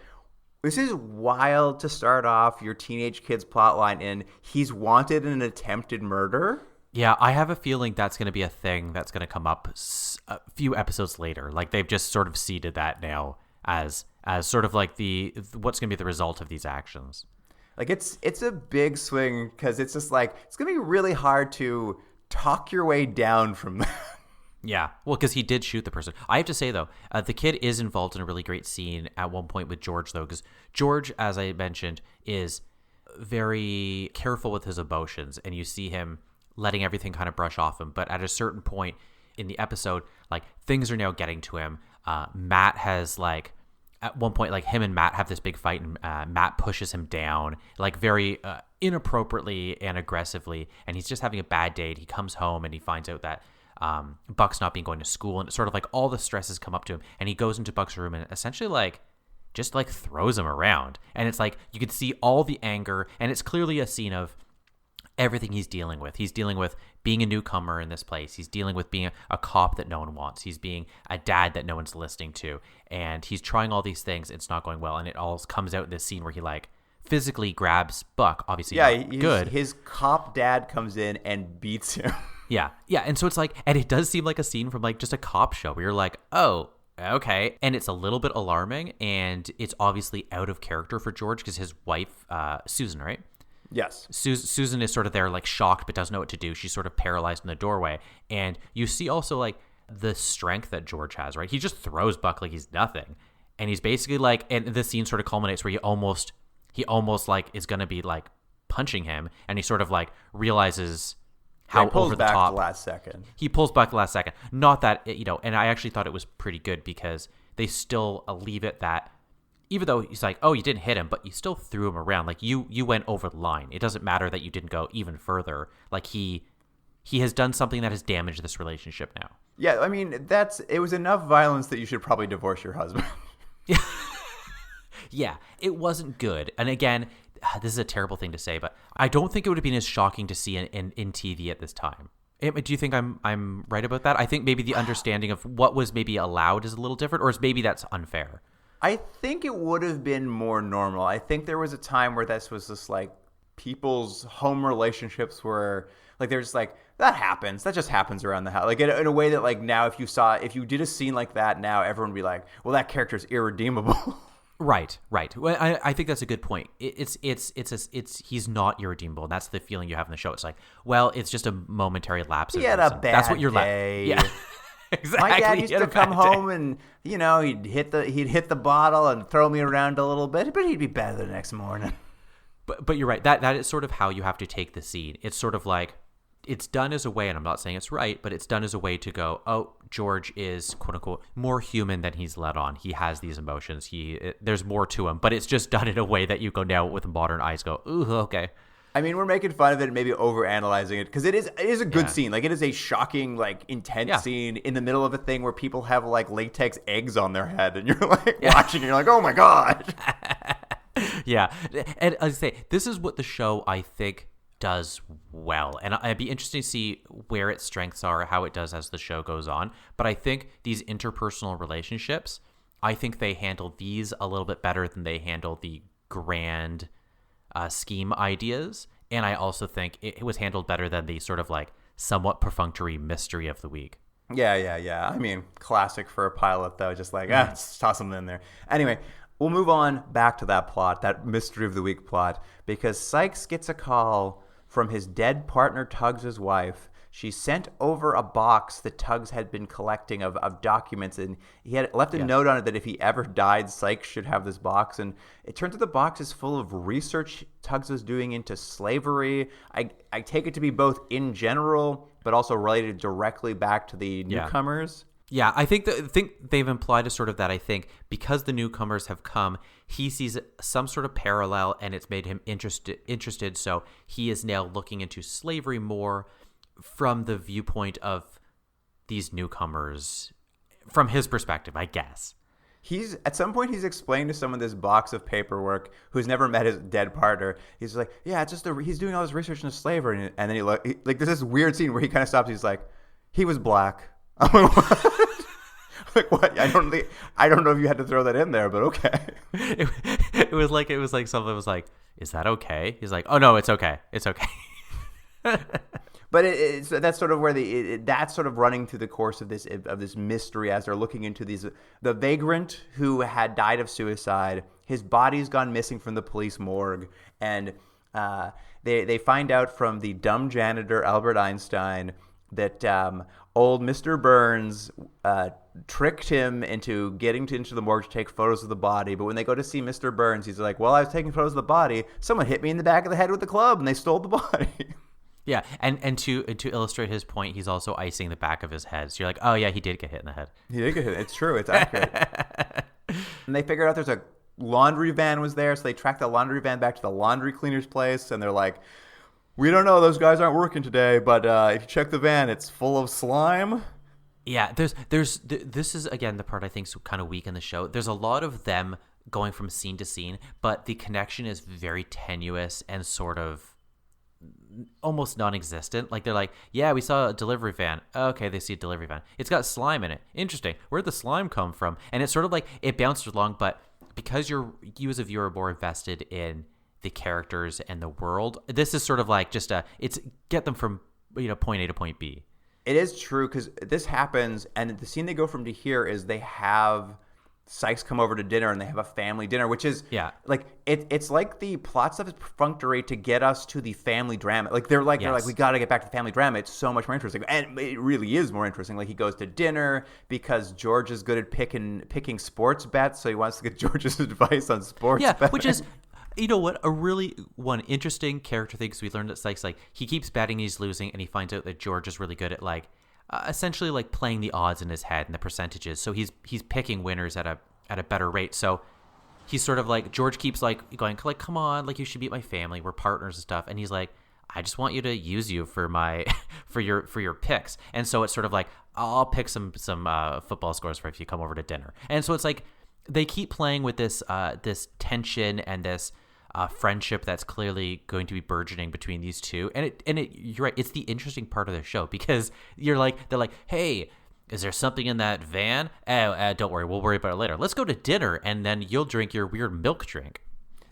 this is wild to start off your teenage kid's plotline in he's wanted in an attempted murder. Yeah, I have a feeling that's going to be a thing that's going to come up a few episodes later. Like they've just sort of seeded that now as sort of like what's going to be the result of these actions. Like it's a big swing because it's just like it's going to be really hard to talk your way down from that. Yeah, well, because he did shoot the person. I have to say, though, the kid is involved in a really great scene at one point with George, though, because George, as I mentioned, is very careful with his emotions, and you see him letting everything kind of brush off him. But at a certain point in the episode, like, things are now getting to him. Matt has, like, at one point, like, him and Matt have this big fight, and Matt pushes him down, like, very inappropriately and aggressively, and he's just having a bad day. He comes home, and he finds out that Buck's not being going to school, and it's sort of like all the stresses come up to him, and he goes into Buck's room and essentially like just like throws him around, and it's like you can see all the anger, and it's clearly a scene of everything he's dealing with. He's dealing with being a newcomer in this place. He's dealing with being a cop that no one wants. He's being a dad that no one's listening to, and he's trying all these things. It's not going well, and it all comes out in this scene where he like physically grabs Buck. Obviously, yeah, not good. His cop dad comes in and beats him. Yeah. And so it's like, and it does seem like a scene from like just a cop show where you're like, oh, okay. And it's a little bit alarming, and it's obviously out of character for George because his wife, Susan, right? Yes. Susan is sort of there like shocked but doesn't know what to do. She's sort of paralyzed in the doorway. And you see also like the strength that George has, right? He just throws Buck like he's nothing. And he's basically like, and the scene sort of culminates where he almost like is going to be like punching him, and he sort of like realizes how over the top. The last second. He pulls back the last second. Not that, and I actually thought it was pretty good because they still leave it that even though he's like, oh, you didn't hit him, but you still threw him around. Like you went over the line. It doesn't matter that you didn't go even further. Like he has done something that has damaged this relationship now. Yeah, I mean, it was enough violence that you should probably divorce your husband. Yeah, it wasn't good. And again, this is a terrible thing to say, but I don't think it would have been as shocking to see in TV at this time. Do you think I'm right about that? I think maybe the understanding of what was maybe allowed is a little different, or is maybe that's unfair? I think it would have been more normal. I think there was a time where this was just like people's home relationships were like, they're just like, that happens. That just happens around the house. Like in a way that like now if you did a scene like that now, everyone would be like, well, that character's irredeemable. Right. Well, I think that's a good point. It's he's not irredeemable. And that's the feeling you have in the show. It's like, well, it's just a momentary lapse. He had a bad That's what you're day. Yeah, exactly. My dad used to come home and he'd hit the bottle and throw me around a little bit, but he'd be better the next morning. But you're right. That is sort of how you have to take the scene. It's sort of like it's done as a way, and I'm not saying it's right, but it's done as a way to go, oh, George is quote unquote more human than he's let on. He has these emotions. There's more to him, but it's just done in a way that you go now with modern eyes go, ooh, okay. I mean, we're making fun of it and maybe overanalyzing it because it is a good Yeah. scene. Like, it is a shocking, like, intense Yeah. scene in the middle of a thing where people have, like, latex eggs on their head, and you're, like, watching, and you're like, oh, my God. Yeah. And I say, this is what the show, I think, does well. And I'd be interested to see where its strengths are, how it does as the show goes on. But I think these interpersonal relationships, I think they handle these a little bit better than they handle the grand scheme ideas. And I also think it was handled better than the sort of like somewhat perfunctory mystery of the week. Yeah. I mean, classic for a pilot, though. Just like, let's toss something in there. Anyway, we'll move on back to that plot, that mystery of the week plot, because Sykes gets a call from his dead partner, Tuggs' wife. She sent over a box that Tuggs had been collecting of documents, and he had left a note on it that if he ever died, Sykes should have this box. And it turns out the box is full of research Tuggs was doing into slavery. I take it to be both in general, but also related directly back to the newcomers. Yeah, I think they've implied a sort of that. I think because the newcomers have come, he sees some sort of parallel, and it's made him interested. So he is now looking into slavery more from the viewpoint of these newcomers, from his perspective, I guess. He's at some point he's explained to someone this box of paperwork who's never met his dead partner. He's like, yeah, it's just he's doing all this research into slavery, and then like there's this weird scene where he kind of stops. He's like, he was black. I'm like, what? Like, what? I don't know if you had to throw that in there, but okay. It was like something was like, is that okay? He's like, oh no, it's okay. It's okay. But it's that's sort of where that's sort of running through the course of this mystery as they're looking into the vagrant who had died of suicide. His body's gone missing from the police morgue, and they find out from the dumb janitor Albert Einstein that old Mr. Burns tricked him into getting into the morgue to take photos of the body. But when they go to see Mr. Burns, he's like, well, I was taking photos of the body. Someone hit me in the back of the head with a club, and they stole the body. Yeah, and to illustrate his point, he's also icing the back of his head. So you're like, oh yeah, he did get hit in the head. He did get hit. It's true. It's accurate. And they figured out there's a laundry van was there, so they tracked the laundry van back to the laundry cleaner's place, and they're like, we don't know, those guys aren't working today, but if you check the van, it's full of slime. Yeah, this is again the part I think is kind of weak in the show. There's a lot of them going from scene to scene, but the connection is very tenuous and sort of almost non-existent. Like they're like, yeah, we saw a delivery van. Okay, they see a delivery van. It's got slime in it. Interesting. Where'd the slime come from? And it's sort of like it bounced along, but because you as a viewer are more invested in the characters and the world, this is sort of like just it's get them from point A to point B. It is true because this happens, and the scene they go from to here is they have Sykes come over to dinner, and they have a family dinner, which is like it's like the plot stuff is perfunctory to get us to the family drama. Like they're like we got to get back to the family drama. It's so much more interesting, and it really is more interesting. Like he goes to dinner because George is good at picking sports bets, so he wants to get George's advice on sports. Yeah, betting. which is. You know what? A really interesting character thing, because we learned that Sykes, like, he keeps betting he's losing, and he finds out that George is really good at, like, essentially, like, playing the odds in his head and the percentages. So he's picking winners at a better rate. So he's sort of like, George keeps, like, going, like, come on, like, you should meet my family. We're partners and stuff. And he's like, I just want you to use you for my for your picks. And so it's sort of like, I'll pick some football scores for if you come over to dinner. And so it's like they keep playing with this tension and this friendship that's clearly going to be burgeoning between these two, and you're right, it's the interesting part of the show because they're like, hey, is there something in that van? Don't worry, we'll worry about it later. Let's go to dinner, and then you'll drink your weird milk drink.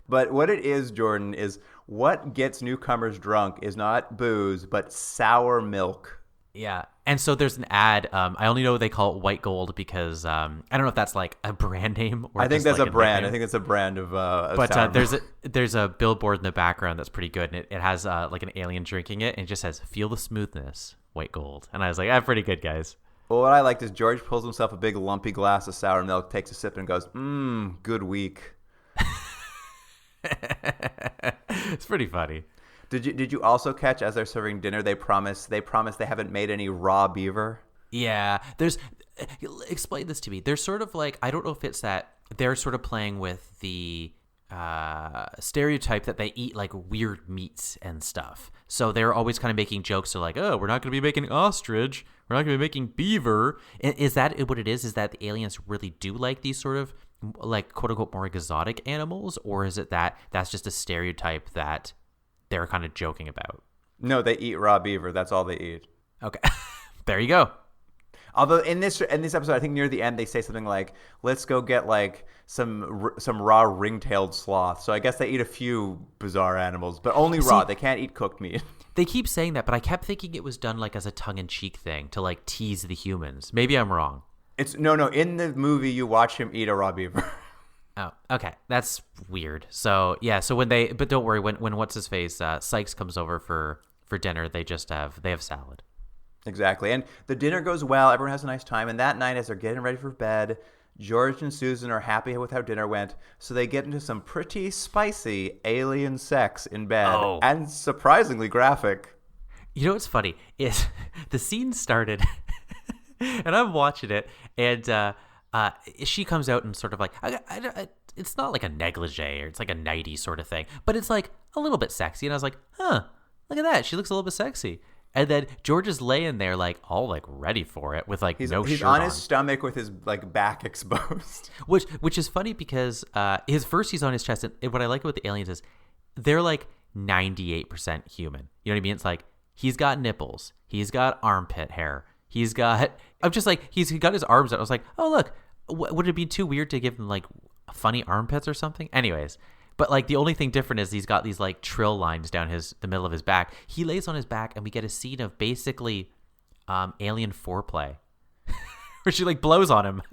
But what it is, Jordan, is what gets newcomers drunk is not booze, but sour milk. Yeah, and so there's an ad. I only know they call it White Gold because I don't know if that's like a brand name. Or I think that's like a brand. nickname. I think it's a brand of. But sour milk. there's a billboard in the background that's pretty good, and it has like an alien drinking it, and it just says "Feel the smoothness, White Gold." And I was like, pretty good, guys. Well, what I liked is George pulls himself a big lumpy glass of sour milk, takes a sip, and goes, good week. It's pretty funny. Did you also catch as they're serving dinner they promise they haven't made any raw beaver? Yeah, explain this to me. There's sort of like, I don't know if it's that they're sort of playing with the stereotype that they eat like weird meats and stuff. So they're always kind of making jokes. So like, oh, we're not going to be making ostrich. We're not going to be making beaver. Is that what it is? Is that the aliens really do like these sort of like quote unquote more exotic animals? Or is it that that's just a stereotype that they're kind of joking about? No, they eat raw beaver. That's all they eat. Okay. There you go. Although in this episode, I think near the end they say something like, "Let's go get like some raw ring-tailed sloth." So I guess they eat a few bizarre animals, but only raw. They can't eat cooked meat. They keep saying that, but I kept thinking it was done like as a tongue-in-cheek thing to like tease the humans. Maybe I'm wrong. It's no. In the movie, you watch him eat a raw beaver. Oh, okay, that's weird. So yeah, so but don't worry. When what's his face Sykes comes over for dinner, they have salad. Exactly. And the dinner goes well. Everyone has a nice time. And that night, as they're getting ready for bed, George and Susan are happy with how dinner went. So they get into some pretty spicy alien sex in bed. Oh. And surprisingly graphic. You know what's funny is the scene started and I'm watching it, and she comes out and sort of like, it's not like a negligee or it's like a nightie sort of thing, but it's like a little bit sexy. And I was like, huh, look at that. She looks a little bit sexy. And then George is laying there like all like ready for it with like no shirt on. He's on his stomach with his like back exposed. Which is funny because he's on his chest, and what I like about the aliens is they're like 98% human. You know what I mean? It's like he's got nipples, he's got armpit hair, he's got his arms out. I was like, oh look, would it be too weird to give him like funny armpits or something? Anyways. But like the only thing different is he's got these like trill lines down the middle of his back. He lays on his back, and we get a scene of basically alien foreplay, where she like blows on him.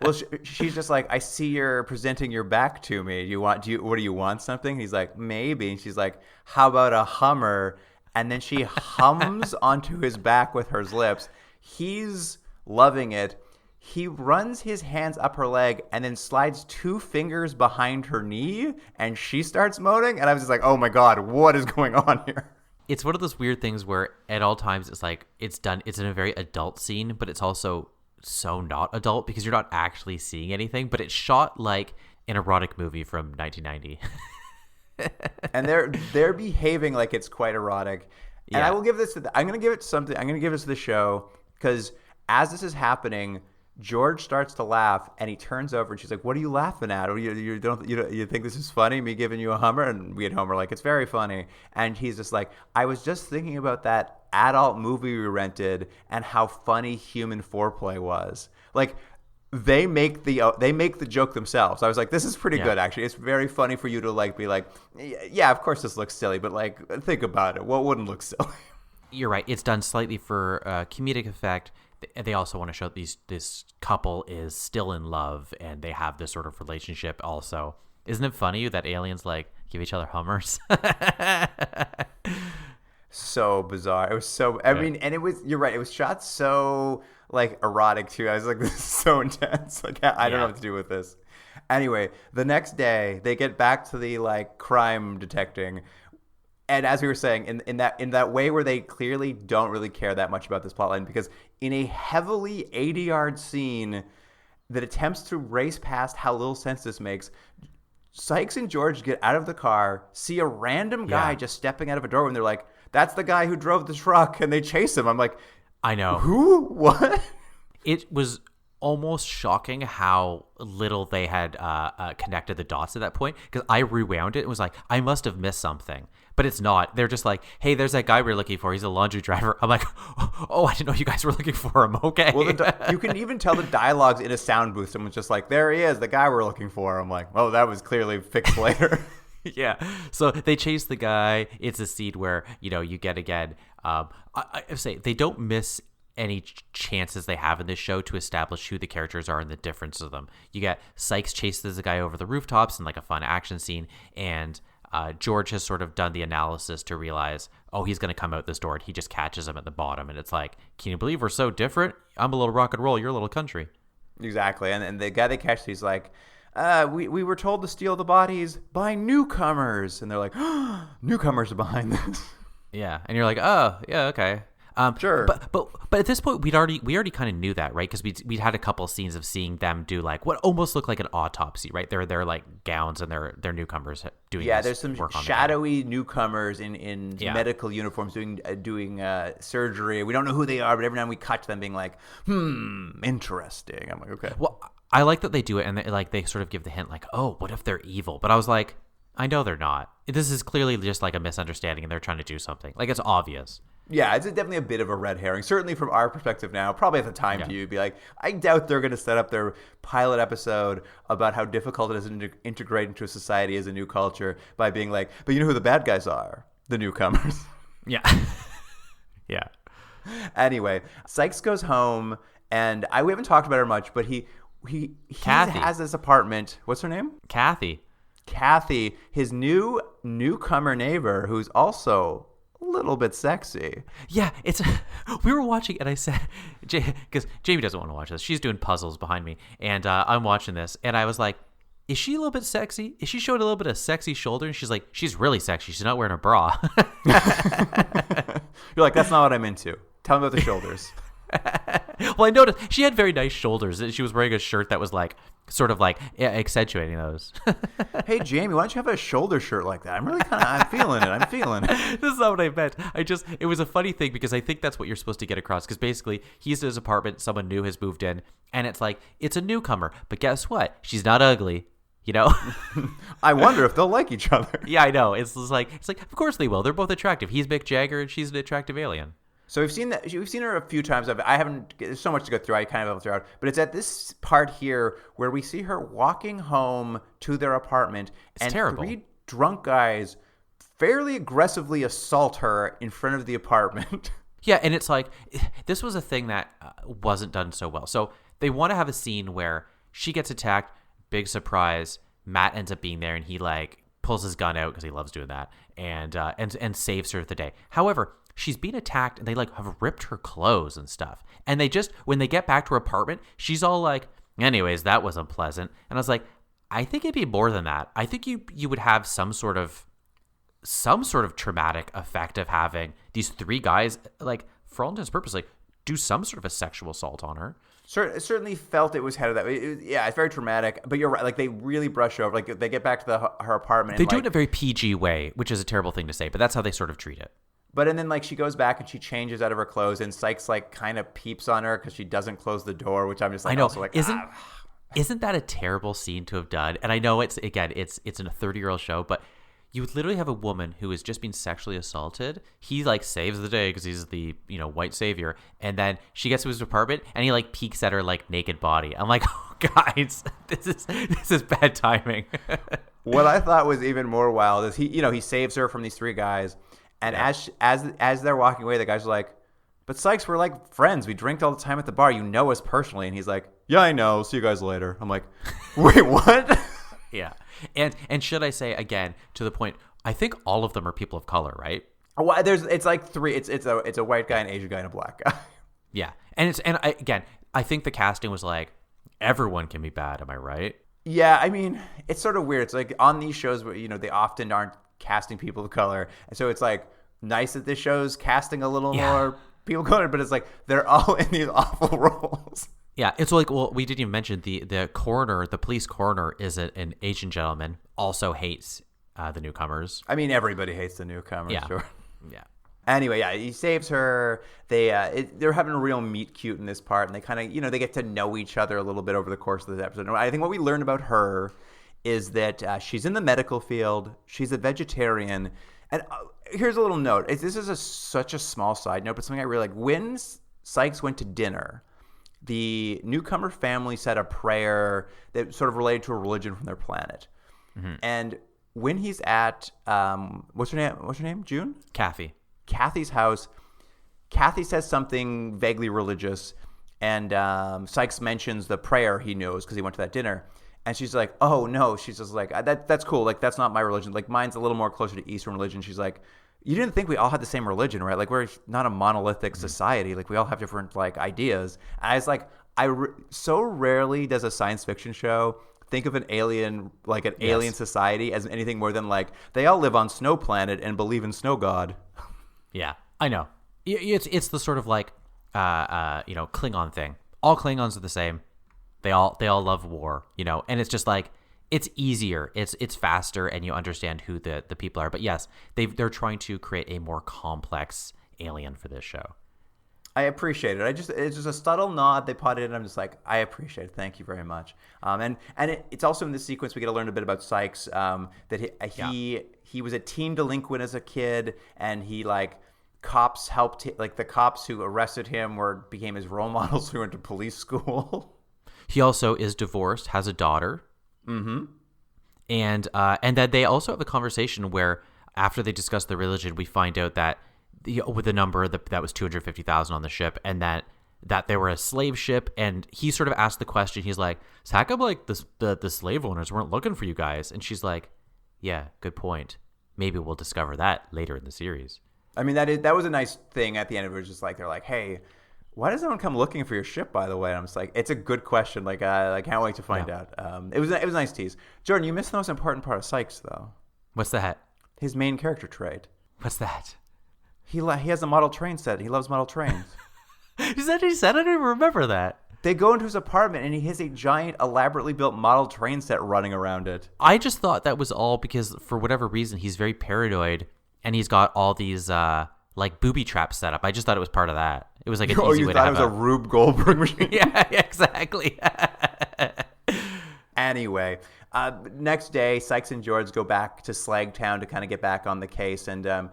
Well, she's just like, I see you're presenting your back to me. What do you want something? He's like, maybe. And she's like, how about a Hummer? And then she hums onto his back with her lips. He's loving it. He runs his hands up her leg and then slides 2 fingers behind her knee, and she starts moaning. And I was just like, oh my God, what is going on here? It's one of those weird things where at all times it's like it's in a very adult scene, but it's also so not adult because you're not actually seeing anything, but it's shot like an erotic movie from 1990. And they're behaving like it's quite erotic. And Yeah. I will give this I'm going to give it something. I'm going to give this to the show because as this is happening, George starts to laugh, and he turns over, and she's like, "What are you laughing at? You think this is funny? Me giving you a Hummer?" And we at home are like, "It's very funny." And he's just like, "I was just thinking about that adult movie we rented and how funny human foreplay was." Like they make the joke themselves. I was like, "This is pretty good, actually. It's very funny for you to like be like, yeah, of course this looks silly, but like think about it. What wouldn't look silly?" You're right. It's done slightly for comedic effect. They also want to show this couple is still in love and they have this sort of relationship also. Isn't it funny that aliens like give each other Hummers? So bizarre. It was so, I mean, and you're right. It was shot so like erotic too. I was like, this is so intense. Like, I don't know what to do with this. Anyway, the next day they get back to the like crime detecting. And as we were saying, in that way where they clearly don't really care that much about this plotline, because in a heavily 80-yard scene that attempts to race past how little sense this makes, Sykes and George get out of the car, see a random guy just stepping out of a doorway, and they're like, "That's the guy who drove the truck," and they chase him. I'm like, I know. Who? What? It was almost shocking how little they had connected the dots at that point, because I rewound it and was like, I must have missed something. But it's not. They're just like, hey, there's that guy we're looking for. He's a laundry driver. I'm like, oh, I didn't know you guys were looking for him. Okay. Well, you can even tell the dialogue's in a sound booth. Someone's just like, there he is, the guy we're looking for. I'm like, oh, that was clearly fixed later. Yeah. So they chase the guy. It's a scene where, you get again. I say they don't miss any chances they have in this show to establish who the characters are and the difference of them. You get Sykes chases the guy over the rooftops in like a fun action scene, and George has sort of done the analysis to realize, oh, he's going to come out this door, and he just catches him at the bottom. And it's like, can you believe we're so different? I'm a little rock and roll. You're a little country. Exactly. And the guy they catch, he's like, we were told to steal the bodies by newcomers. And they're like, newcomers are behind this. Yeah. And you're like, oh, yeah, okay. Sure. But at this point, we already kind of knew that, right? Because we'd had a couple of scenes of seeing them do like what almost looked like an autopsy, right? They're like gowns and they're newcomers doing. Yeah, this there's some work on the shadowy newcomers in medical uniforms doing surgery. We don't know who they are, but every time we cut to them being like, interesting. I'm like, okay. Well, I like that they do it, and they sort of give the hint, like, oh, what if they're evil? But I was like, I know they're not. This is clearly just like a misunderstanding, and they're trying to do something. Like, it's obvious. Yeah, it's definitely a bit of a red herring. Certainly from our perspective now, probably at the time to you, be like, I doubt they're going to set up their pilot episode about how difficult it is to integrate into a society as a new culture by being like, but you know who the bad guys are? The newcomers. Yeah. Yeah. Anyway, Sykes goes home, and we haven't talked about her much, but he Kathy has this apartment. What's her name? Kathy, his newcomer neighbor, who's also a little bit sexy. Yeah, we were watching, and I said, because Jamie doesn't want to watch this. She's doing puzzles behind me, and I'm watching this, and I was like, is she a little bit sexy? Is she showing a little bit of sexy shoulder? And she's like, she's really sexy. She's not wearing a bra. You're like, that's not what I'm into. Tell me about the shoulders. Well, I noticed she had very nice shoulders. She was wearing a shirt that was like, sort of like accentuating those. Hey, Jamie, why don't you have a shoulder shirt like that? I'm feeling it. This is not what I meant. It was a funny thing because I think that's what you're supposed to get across. Because basically, he's in his apartment, someone new has moved in, and it's like, it's a newcomer. But guess what? She's not ugly. You know? I wonder if they'll like each other. Yeah, I know. It's like, of course they will. They're both attractive. He's Mick Jagger and she's an attractive alien. So we've seen her a few times. I haven't. There's so much to go through. I kind of have to throw out, but it's at this part here where we see her walking home to their apartment, and terrible. 3 drunk guys fairly aggressively assault her in front of the apartment. Yeah, and it's like, this was a thing that wasn't done so well. So they want to have a scene where she gets attacked, big surprise. Matt ends up being there, and he like pulls his gun out because he loves doing that, and saves her the day. However, she's being attacked, and they like have ripped her clothes and stuff. And they just, when they get back to her apartment, she's all like, anyways, that was unpleasant. And I was like, I think it'd be more than that. I think you would have some sort of traumatic effect of having these 3 guys, like, for all intents and purposes, like, do some sort of a sexual assault on her. Certainly felt it was headed that way. It's very traumatic, but you're right. Like, they really brush over. Like, they get back to her apartment. They do it in a very PG way, which is a terrible thing to say, but that's how they sort of treat it. But and then like she goes back and she changes out of her clothes, and Sykes like kind of peeps on her because she doesn't close the door, which I'm just like, I know. Also like, Isn't that a terrible scene to have done? And I know it's in a 30-year-old show, but you would literally have a woman who has just been sexually assaulted. He like saves the day because he's the white savior, and then she gets to his apartment and he like peeks at her like naked body. I'm like, oh, guys, this is bad timing. What I thought was even more wild is he saves her from these 3 guys. And as they're walking away, the guys are like, but Sykes, we're like friends. We drink all the time at the bar. You know us personally. And he's like, yeah, I know. See you guys later. I'm like, wait, what? Yeah. And should I say, again, to the point, I think all of them are people of color, right? Well, it's like 3. It's a white guy, an Asian guy, and a black guy. Yeah. I think the casting was like, everyone can be bad. Am I right? Yeah. I mean, it's sort of weird. It's like on these shows where, they often aren't casting people of color, and so it's like nice that this show's casting a little more people of color, but it's like they're all in these awful roles. Yeah, it's like, well, we didn't even mention the coroner, the police coroner is an Asian gentleman, also hates the newcomers. I mean, everybody hates the newcomers. Yeah. Sure. Yeah. Anyway, yeah, he saves her. They're having a real meet cute in this part, and they kind of they get to know each other a little bit over the course of this episode. And I think what we learned about her is that she's in the medical field. She's a vegetarian. And here's a little note. This is such a small side note, but something I really like. When Sykes went to dinner, the newcomer family said a prayer that sort of related to a religion from their planet. Mm-hmm. And when he's at, what's her name? June? Kathy's house, Kathy says something vaguely religious, and Sykes mentions the prayer he knows because he went to that dinner. And she's like, oh, no. She's just like, that's cool. Like, that's not my religion. Like, mine's a little more closer to Eastern religion. She's like, you didn't think we all had the same religion, right? Like, we're not a monolithic society. Like, we all have different, like, ideas. And I was like, so rarely does a science fiction show think of an alien, like an alien society as anything more than, like, they all live on Snow Planet and believe in Snow God. Yeah, I know. It's the sort of like Klingon thing. All Klingons are the same. They all love war, and it's just like it's easier, it's faster, and you understand who the people are. But yes, they're trying to create a more complex alien for this show. I appreciate it. It's just a subtle nod they put in. I'm just like, I appreciate it. Thank you very much. It's also in this sequence we get to learn a bit about Sykes. That he was a teen delinquent as a kid, and he cops helped, the cops who arrested him became his role models who went to police school. He also is divorced, has a daughter. Mm-hmm. And then they also have a conversation where after they discuss the religion, we find out that with the number that was 250,000 on the ship, and that they were a slave ship. And he sort of asked the question. He's like, "So how come the slave owners weren't looking for you guys?" And she's like, "Yeah, good point. Maybe we'll discover that later in the series." I mean, that was a nice thing at the end. It was just like they're like, "Hey, why does anyone come looking for your ship?" By the way, and I'm just like, "It's a good question. I can't wait to find out." It was a nice tease. Jordan, you missed the most important part of Sykes, though. What's that? His main character trait. What's that? He has a model train set. He loves model trains. Is that what he said? I don't even remember that. They go into his apartment, and he has a giant, elaborately built model train set running around it. I just thought that was all because, for whatever reason, he's very paranoid, and he's got all these booby traps set up. I just thought it was part of that. It was like an easy way to have it was a Rube Goldberg machine? Yeah, exactly. Anyway, next day, Sykes and George go back to Slagtown to kind of get back on the case, and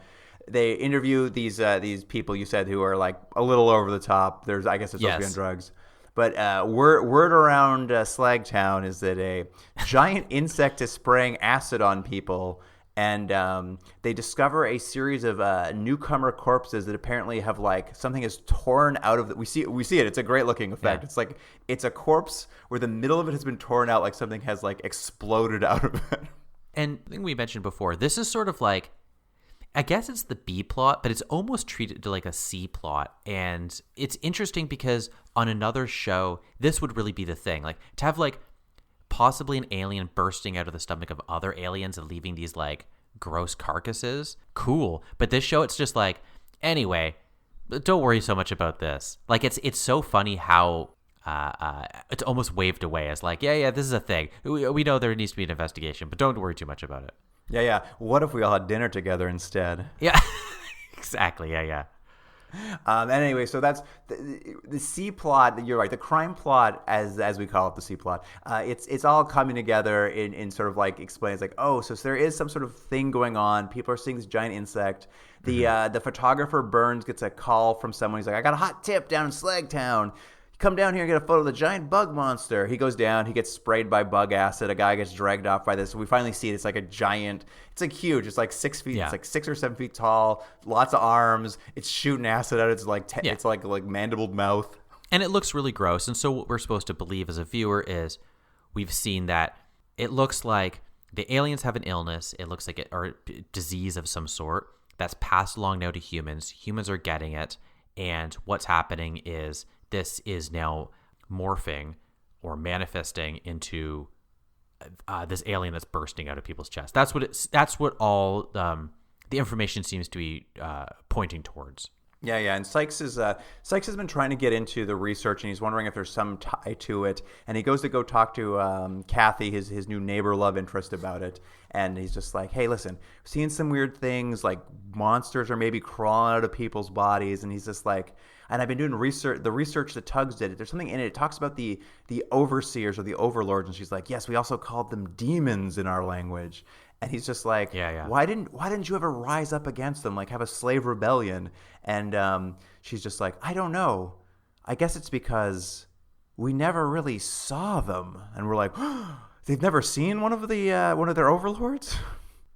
they interview these people you said who are a little over the top. I guess it's supposed to be on drugs. But word around Slagtown is that a giant insect is spraying acid on people, and they discover a series of newcomer corpses that apparently have something is torn out of we see it. It's a great looking effect. Yeah. It's a corpse where the middle of it has been torn out, like something has exploded out of it. And I think we mentioned before, this is sort of I guess it's the B plot, but it's almost treated like a C plot. And it's interesting because on another show, this would really be the thing. To have possibly an alien bursting out of the stomach of other aliens and leaving these gross carcasses. Cool. But this show, it's just anyway, don't worry so much about this. It's so funny how it's almost waved away as yeah, this is a thing. We know there needs to be an investigation, but don't worry too much about it. Yeah. What if we all had dinner together instead? Yeah, exactly. Yeah. And anyway, so that's the C plot. You're right. The crime plot, as we call it, the C plot. It's all coming together in sort of explaining. It's so there is some sort of thing going on. People are seeing this giant insect. The photographer Burns gets a call from someone. He's like, "I got a hot tip down in Slagtown. Come down here and get a photo of the giant bug monster." He goes down. He gets sprayed by bug acid. A guy gets dragged off by this. So we finally see it. It's a giant. It's huge. It's 6 feet. Yeah. It's 6 or 7 feet tall. Lots of arms. It's shooting acid out. It's it's like mandibled mouth. And it looks really gross. And so what we're supposed to believe as a viewer is we've seen that it looks like the aliens have an illness. It looks like or disease of some sort that's passed along now to humans. Humans are getting it. And what's happening is this is now morphing or manifesting into this alien that's bursting out of people's chests. That's what all the information seems to be pointing towards. Yeah, and Sykes has been trying to get into the research, and he's wondering if there's some tie to it. And he goes to go talk to Kathy, his new neighbor love interest, about it. And he's just like, "Hey, listen, seeing some weird things, monsters are maybe crawling out of people's bodies." And he's just like, "And I've been doing the research that Tugs did. There's something in it. It talks about the overseers or the overlords." And she's like, "Yes, we also called them demons in our language." And he's just like, yeah. Why didn't you ever rise up against them, have a slave rebellion? And she's just like, "I don't know. I guess it's because we never really saw them." And we're like, oh, they've never seen one of their overlords?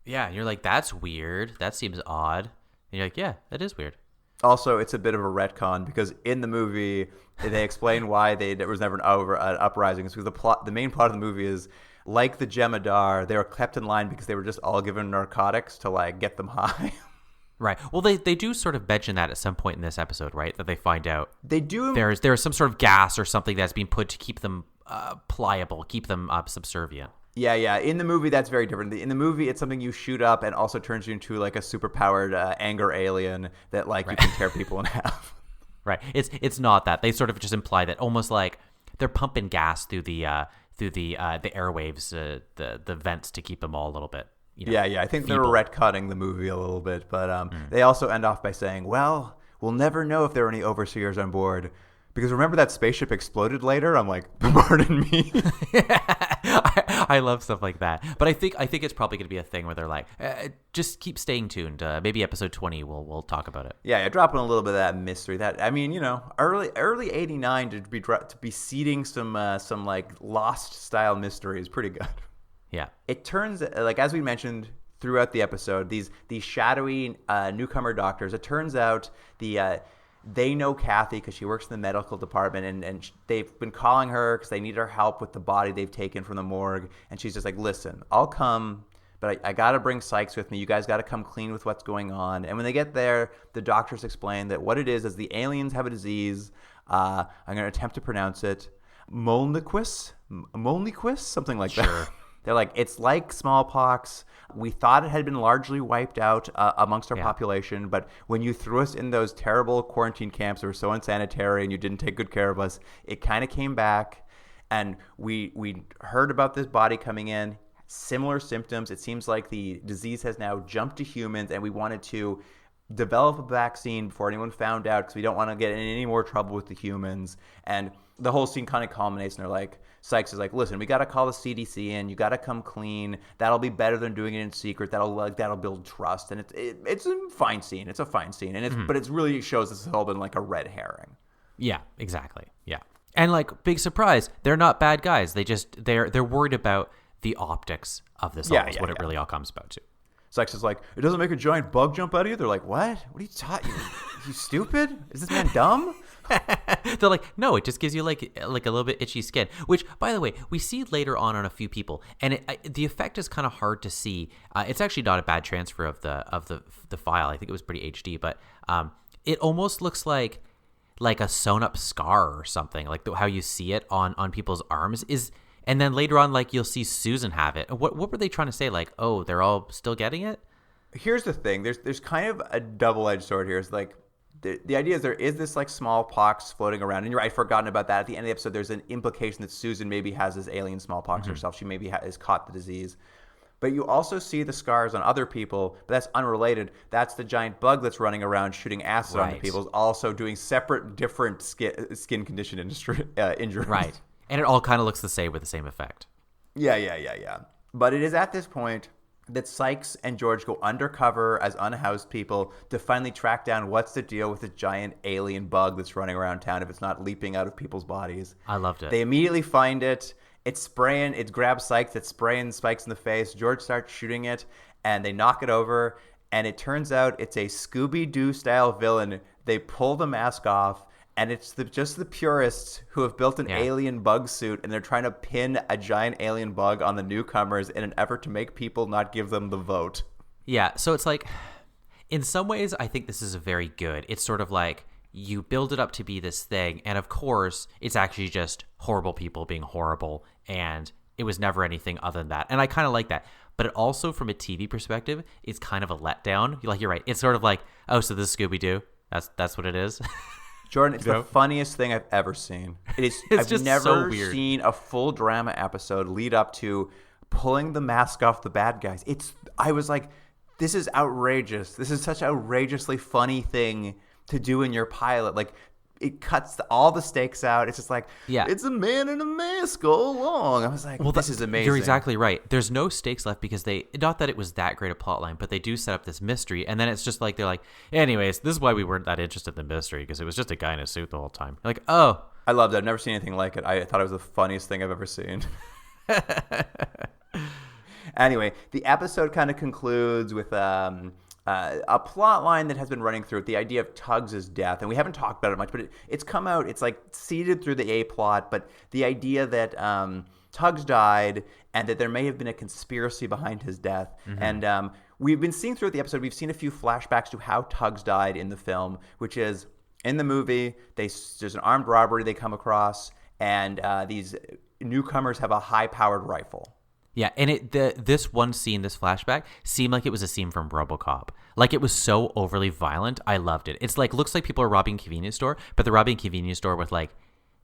Yeah, and you're like, that's weird. That seems odd. And you're like, yeah, that is weird. Also, it's a bit of a retcon because in the movie they explain why there was never an uprising. It's because the main plot of the movie is, like the Jemadar, they were kept in line because they were just all given narcotics to get them high. Right. Well, they do sort of mention that at some point in this episode, right? That they find out they do. There's some sort of gas or something that's being put to keep them pliable, keep them subservient. Yeah, yeah. In the movie, that's very different. In the movie, it's something you shoot up and also turns you into like a superpowered anger alien that like you can tear people in half. Right. It's not that. They sort of just imply that almost like they're pumping gas through the airwaves, the vents to keep them all a little bit. Yeah, yeah. I think feeble. they're retconning the movie a little bit, but they also end off by saying, "Well, we'll never know if there are any overseers on board." Because remember that spaceship exploded later? I'm like, pardon me. I love stuff like that, but I think it's probably going to be a thing where they're like, just keep staying tuned. Maybe episode 20, we'll talk about it. Yeah, dropping a little bit of that mystery. That I mean, early '89 to be seeding some like Lost style mystery is pretty good. Yeah, It turns like as we mentioned throughout the episode, these shadowy newcomer doctors. It turns out they know Kathy because she works in the medical department, and they've been calling her because they need her help with the body they've taken from the morgue. And she's just like, listen, I'll come, but I got to bring Sykes with me. You guys got to come clean with what's going on. And when they get there, the doctors explain that what it is the aliens have a disease. I'm going to attempt to pronounce it. Molniquus, something like that. Sure. They're like, it's like smallpox. We thought it had been largely wiped out amongst our population, but when you threw us in those terrible quarantine camps that were so unsanitary and you didn't take good care of us, it kind of came back. And we heard about this body coming in, similar symptoms. It seems like the disease has now jumped to humans, and we wanted to develop a vaccine before anyone found out because we don't want to get in any more trouble with the humans. And the whole scene kind of culminates, and they're like, Sykes is like, listen, we got to call the CDC in. You got to come clean. That'll be better than doing it in secret. That'll build trust. And it's a fine scene. It's a fine scene. And but it's really shows this has all been like a red herring. Yeah, exactly. Yeah. And like, big surprise, they're not bad guys. They're worried about the optics of this. What it really all comes about to. Sykes is like, it doesn't make a giant bug jump out of you. They're like, what? What are you talking? You stupid? Is this man dumb? They're like, no, it just gives you like a little bit itchy skin. Which, by the way, we see later on a few people, and the effect is kind of hard to see. It's actually not a bad transfer of the file. I think it was pretty HD, but it almost looks like a sewn up scar or something. Like how you see it on people's arms is. And then later on, like, you'll see Susan have it. What were they trying to say? Like, oh, they're all still getting it? Here's the thing. There's kind of a double-edged sword here. It's like the idea is there is this like smallpox floating around. And you're right, I've forgotten about that. At the end of the episode, there's an implication that Susan maybe has this alien smallpox herself. She maybe has caught the disease. But you also see the scars on other people, but that's unrelated. That's the giant bug that's running around shooting acid on the people, is also doing separate, different skin condition injuries. Right. And it all kind of looks the same with the same effect. Yeah. But it is at this point that Sykes and George go undercover as unhoused people to finally track down what's the deal with the giant alien bug that's running around town if it's not leaping out of people's bodies. I loved it. They immediately find it. It's spraying. It grabs Sykes. It's spraying Spikes in the face. George starts shooting it, and they knock it over. And it turns out it's a Scooby-Doo style villain. They pull the mask off. And it's just the purists who have built an alien bug suit, and they're trying to pin a giant alien bug on the newcomers in an effort to make people not give them the vote. Yeah, so it's like, in some ways, I think this is very good. It's sort of like you build it up to be this thing, and of course, it's actually just horrible people being horrible, and it was never anything other than that. And I kind of like that. But it also, from a TV perspective, is kind of a letdown. Like, you're right. It's sort of like, oh, so this is Scooby-Doo? That's what it is? Jordan, it's the funniest thing I've ever seen. It is. It's I've never so weird. seen a full drama episode lead up to pulling the mask off the bad guys. I was like, this is outrageous. This is such an outrageously funny thing to do in your pilot. Like, it cuts all the stakes out. It's just like, it's a man in a mask all along. I was like, well, this is amazing. You're exactly right. There's no stakes left because not that it was that great a plot line, but they do set up this mystery. And then it's just like, they're like, anyways, this is why we weren't that interested in the mystery, because it was just a guy in a suit the whole time. Like, oh. I loved it. I've never seen anything like it. I thought it was the funniest thing I've ever seen. Anyway, the episode kind of concludes with a plot line that has been running through it, the idea of Tuggs' death. And we haven't talked about it much, but it's come out, it's like seeded through the A plot, but the idea that Tuggs died and that there may have been a conspiracy behind his death. Mm-hmm. And we've been seeing throughout the episode, we've seen a few flashbacks to how Tuggs died in the film, which is in the movie, there's an armed robbery they come across, and these newcomers have a high-powered rifle. Yeah, and this one scene, this flashback, seemed like it was a scene from RoboCop. Like it was so overly violent. I loved it. It's like looks like people are robbing a convenience store, but they're robbing a convenience store with like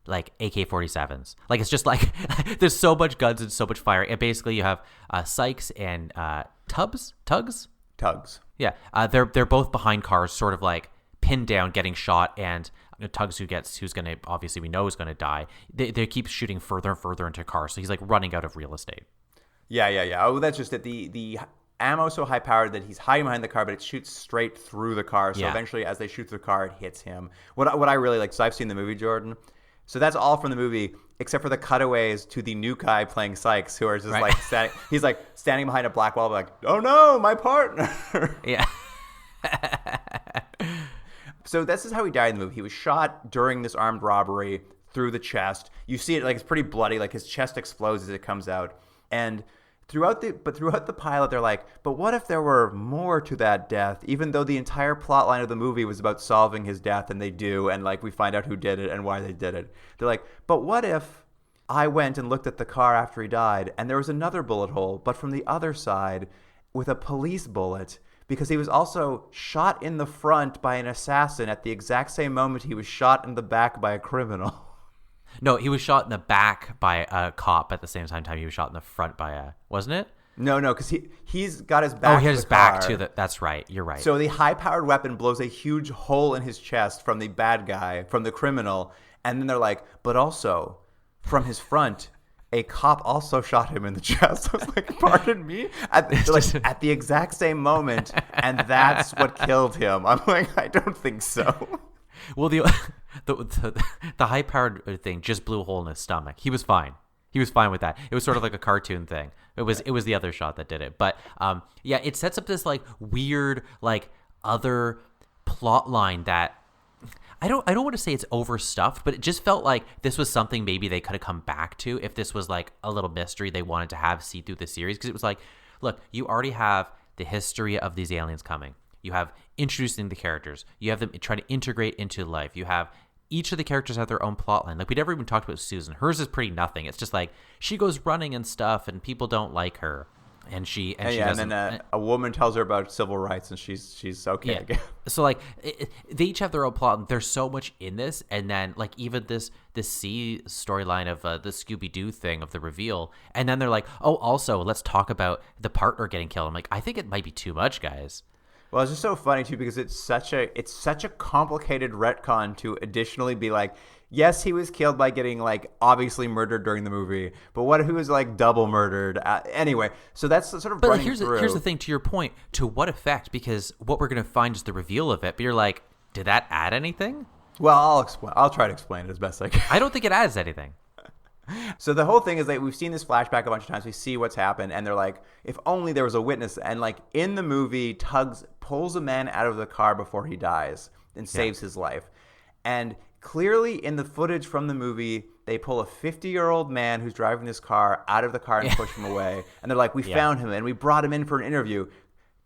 AK-47s. Like it's just like there's so much guns and so much fire. And basically you have Sykes and Tugs. Tugs. Yeah, they're both behind cars, sort of like pinned down, getting shot, and Tugs who's gonna obviously we know is gonna die. They keep shooting further and further into cars, so he's like running out of real estate. Yeah. Oh, that's just it. The ammo so high powered that he's hiding behind the car, but it shoots straight through the car. So eventually, as they shoot through the car, it hits him. What I really like. So I've seen the movie, Jordan. So that's all from the movie, except for the cutaways to the new guy playing Sykes, who are just like he's like standing behind a black wall, like, oh no, my partner. Yeah. So this is how he died in the movie. He was shot during this armed robbery through the chest. You see it like it's pretty bloody, like his chest explodes as it comes out. And throughout the pilot, they're like, but what if there were more to that death? Even though the entire plot line of the movie was about solving his death, and they do, and like we find out who did it and why they did it. They're like, but what if I went and looked at the car after he died, and there was another bullet hole, but from the other side with a police bullet, because he was also shot in the front by an assassin at the exact same moment he was shot in the back by a criminal. No, he was shot in the back by a cop at the same time he was shot in the front by a, wasn't it? No, because he's got his back. Oh, he had to his the back car. to the. That's right. You're right. So the high-powered weapon blows a huge hole in his chest from the bad guy, from the criminal, and then they're like, but also from his front, a cop also shot him in the chest. I was like, pardon me? At the exact same moment, and that's what killed him. I'm like, I don't think so. Well, the high-powered thing just blew a hole in his stomach. He was fine. He was fine with that. It was sort of like a cartoon thing. It was the other shot that did it. But yeah, it sets up this like weird like other plot line that I don't want to say it's overstuffed, but it just felt like this was something maybe they could have come back to if this was like a little mystery they wanted to have see through the series, because it was like, look, you already have the history of these aliens coming. You have introducing the characters. You have them trying to integrate into life. You have each of the characters have their own plot line. Like we never even talked about Susan. Hers is pretty nothing. It's just like she goes running and stuff, and people don't like her, and she doesn't. And then a woman tells her about civil rights, and she's okay again. So like they each have their own plot. There's so much in this, and then like even this C storyline of the Scooby Doo thing of the reveal, and then they're like, oh, also let's talk about the partner getting killed. I'm like, I think it might be too much, guys. Well, it's just so funny too because it's such a complicated retcon to additionally be like, yes, he was killed by getting like obviously murdered during the movie, but what if he was like double murdered? Anyway, so that's sort of running through. Here's the thing, to your point, to what effect? Because what we're gonna find is the reveal of it. But you're like, did that add anything? Well, I'll try to explain it as best I can. I don't think it adds anything. So the whole thing is that we've seen this flashback a bunch of times. We see what's happened, and they're like, if only there was a witness. And like in the movie, Tugs pulls a man out of the car before he dies and saves his life. And clearly in the footage from the movie, they pull a 50-year-old man who's driving this car out of the car and push him away. And they're like, we found him, and we brought him in for an interview.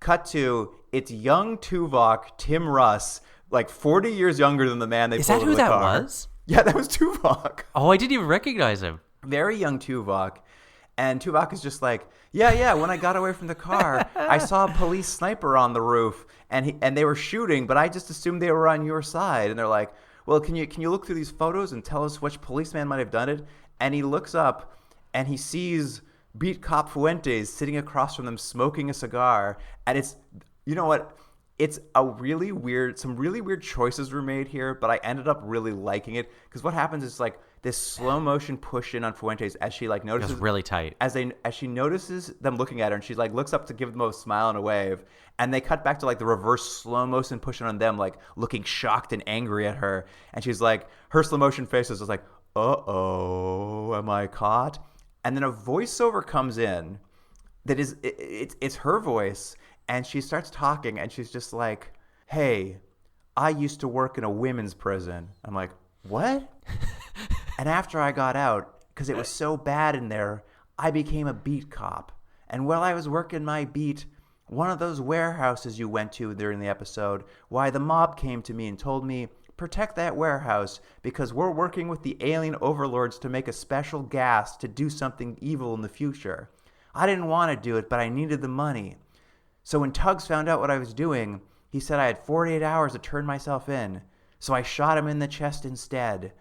Cut to, it's young Tuvok, Tim Russ, like 40 years younger than the man they pulled in the car. Is that who that was? Yeah, that was Tuvok. Oh, I didn't even recognize him. Very young Tuvok. And Tuvok is just like, yeah, when I got away from the car, I saw a police sniper on the roof, and they were shooting, but I just assumed they were on your side. And they're like, well, can you look through these photos and tell us which policeman might have done it? And he looks up, and he sees beat cop Fuentes sitting across from them smoking a cigar. And it's, you know what? It's some really weird choices were made here, but I ended up really liking it because what happens is like this slow motion push in on Fuentes as she like notices. It's really tight. As she notices them looking at her, and she like looks up to give them a smile and a wave, and they cut back to like the reverse slow motion pushing on them, like looking shocked and angry at her, and she's like, her slow motion face is just like, uh-oh, am I caught? And then a voiceover comes in that is it's her voice. And she starts talking, and she's just like, hey, I used to work in a women's prison. I'm like, what? And after I got out, because it was so bad in there, I became a beat cop. And while I was working my beat, one of those warehouses you went to during the episode, why the mob came to me and told me, protect that warehouse because we're working with the alien overlords to make a special gas to do something evil in the future. I didn't want to do it, but I needed the money. So when Tuggs found out what I was doing, he said I had 48 hours to turn myself in. So I shot him in the chest instead.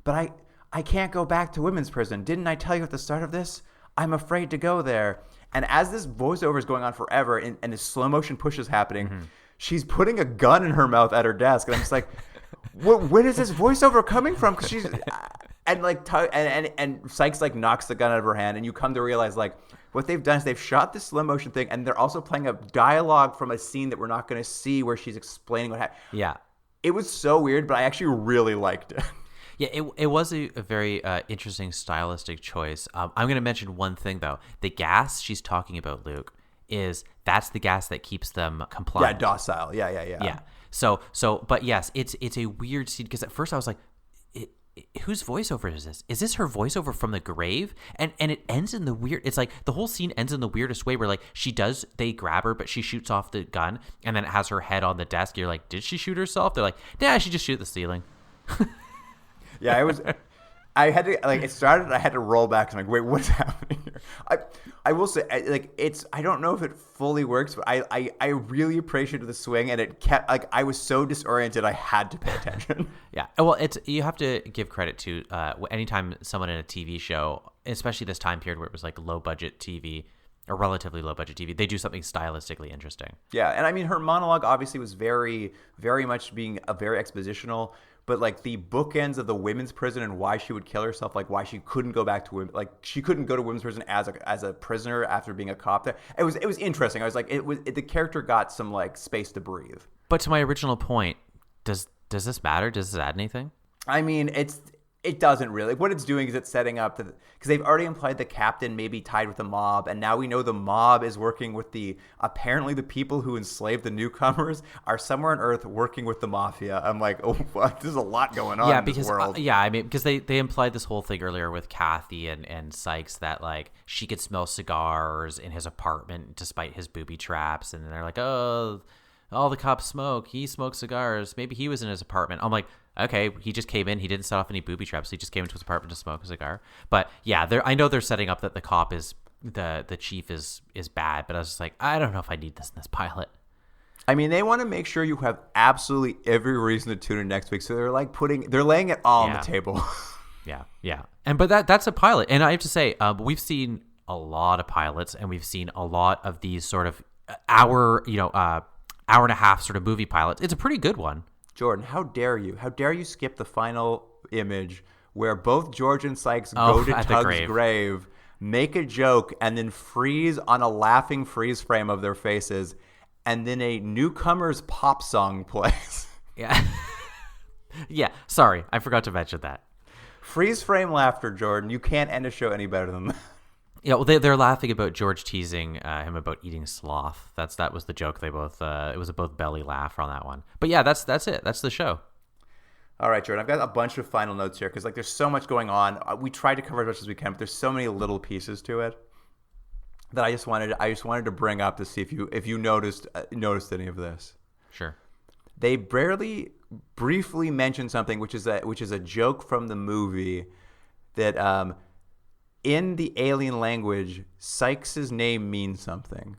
But I can't go back to women's prison. Didn't I tell you at the start of this? I'm afraid to go there. And as this voiceover is going on forever and this slow motion push is happening, she's putting a gun in her mouth at her desk. And I'm just like, when is this voiceover coming from? Because she's... And Sykes like knocks the gun out of her hand, and you come to realize like what they've done is they've shot this slow motion thing, and they're also playing a dialogue from a scene that we're not going to see where she's explaining what happened. Yeah. It was so weird, but I actually really liked it. Yeah, it was a very interesting stylistic choice. I'm going to mention one thing, though. The gas she's talking about, Luke, that's the gas that keeps them compliant. Yeah, docile. Yeah. Yeah. So, but yes, it's a weird scene because at first I was like, whose voiceover is this? Is this her voiceover from the grave? And it ends in the weird. It's like the whole scene ends in the weirdest way where like they grab her, but she shoots off the gun, and then it has her head on the desk. You're like, did she shoot herself? They're like, nah, she just shoot the ceiling. Yeah, it was. I had to it started. I had to roll back. And I'm like, wait, what's happening here? I will say, it's. I don't know if it fully works, but I really appreciated the swing, and it kept I was so disoriented. I had to pay attention. Yeah, well, you have to give credit to anytime someone in a TV show, especially this time period where it was like low budget TV or relatively low budget TV, they do something stylistically interesting. Yeah, and I mean her monologue obviously was very, very much being a very expositional. But like the bookends of the women's prison and why she would kill herself, like why she couldn't go back to women, like she couldn't go to women's prison as a prisoner after being a cop there. It was interesting. I was like, the character got some like space to breathe. But to my original point, does this matter? Does this add anything? I mean, it doesn't really. What it's doing is it's setting up because they've already implied the captain may be tied with the mob, and now we know the mob is working with apparently the people who enslaved the newcomers are somewhere on Earth working with the mafia. I'm like, oh, there's a lot going on in this world. I mean, because they implied this whole thing earlier with Kathy and Sykes that like she could smell cigars in his apartment despite his booby traps, and they're like, oh, all the cops smoke. He smokes cigars. Maybe he was in his apartment. I'm like, okay, he just came in. He didn't set off any booby traps. He just came into his apartment to smoke a cigar. But yeah, I know they're setting up that the cop is the chief is bad. But I was just like, I don't know if I need this in this pilot. I mean, they want to make sure you have absolutely every reason to tune in next week. So they're laying it all on the table. Yeah. But that's a pilot, and I have to say, we've seen a lot of pilots, and we've seen a lot of these sort of hour and a half sort of movie pilots. It's a pretty good one. Jordan, how dare you? How dare you skip the final image where both George and Sykes go to Tug's grave, make a joke, and then freeze on a laughing freeze frame of their faces, and then a newcomer's pop song plays. Yeah. Yeah, sorry. I forgot to mention that. Freeze frame laughter, Jordan. You can't end a show any better than that. Yeah, well, they're laughing about George teasing him about eating sloth. That was the joke. They both it was a both belly laugh on that one. But yeah, that's it. That's the show. All right, Jordan. I've got a bunch of final notes here because there's so much going on. We tried to cover as much as we can, but there's so many little pieces to it that I just wanted to bring up to see if you noticed any of this. Sure. They briefly mention something, which is a joke from the movie that. In the alien language, Sykes' name means something.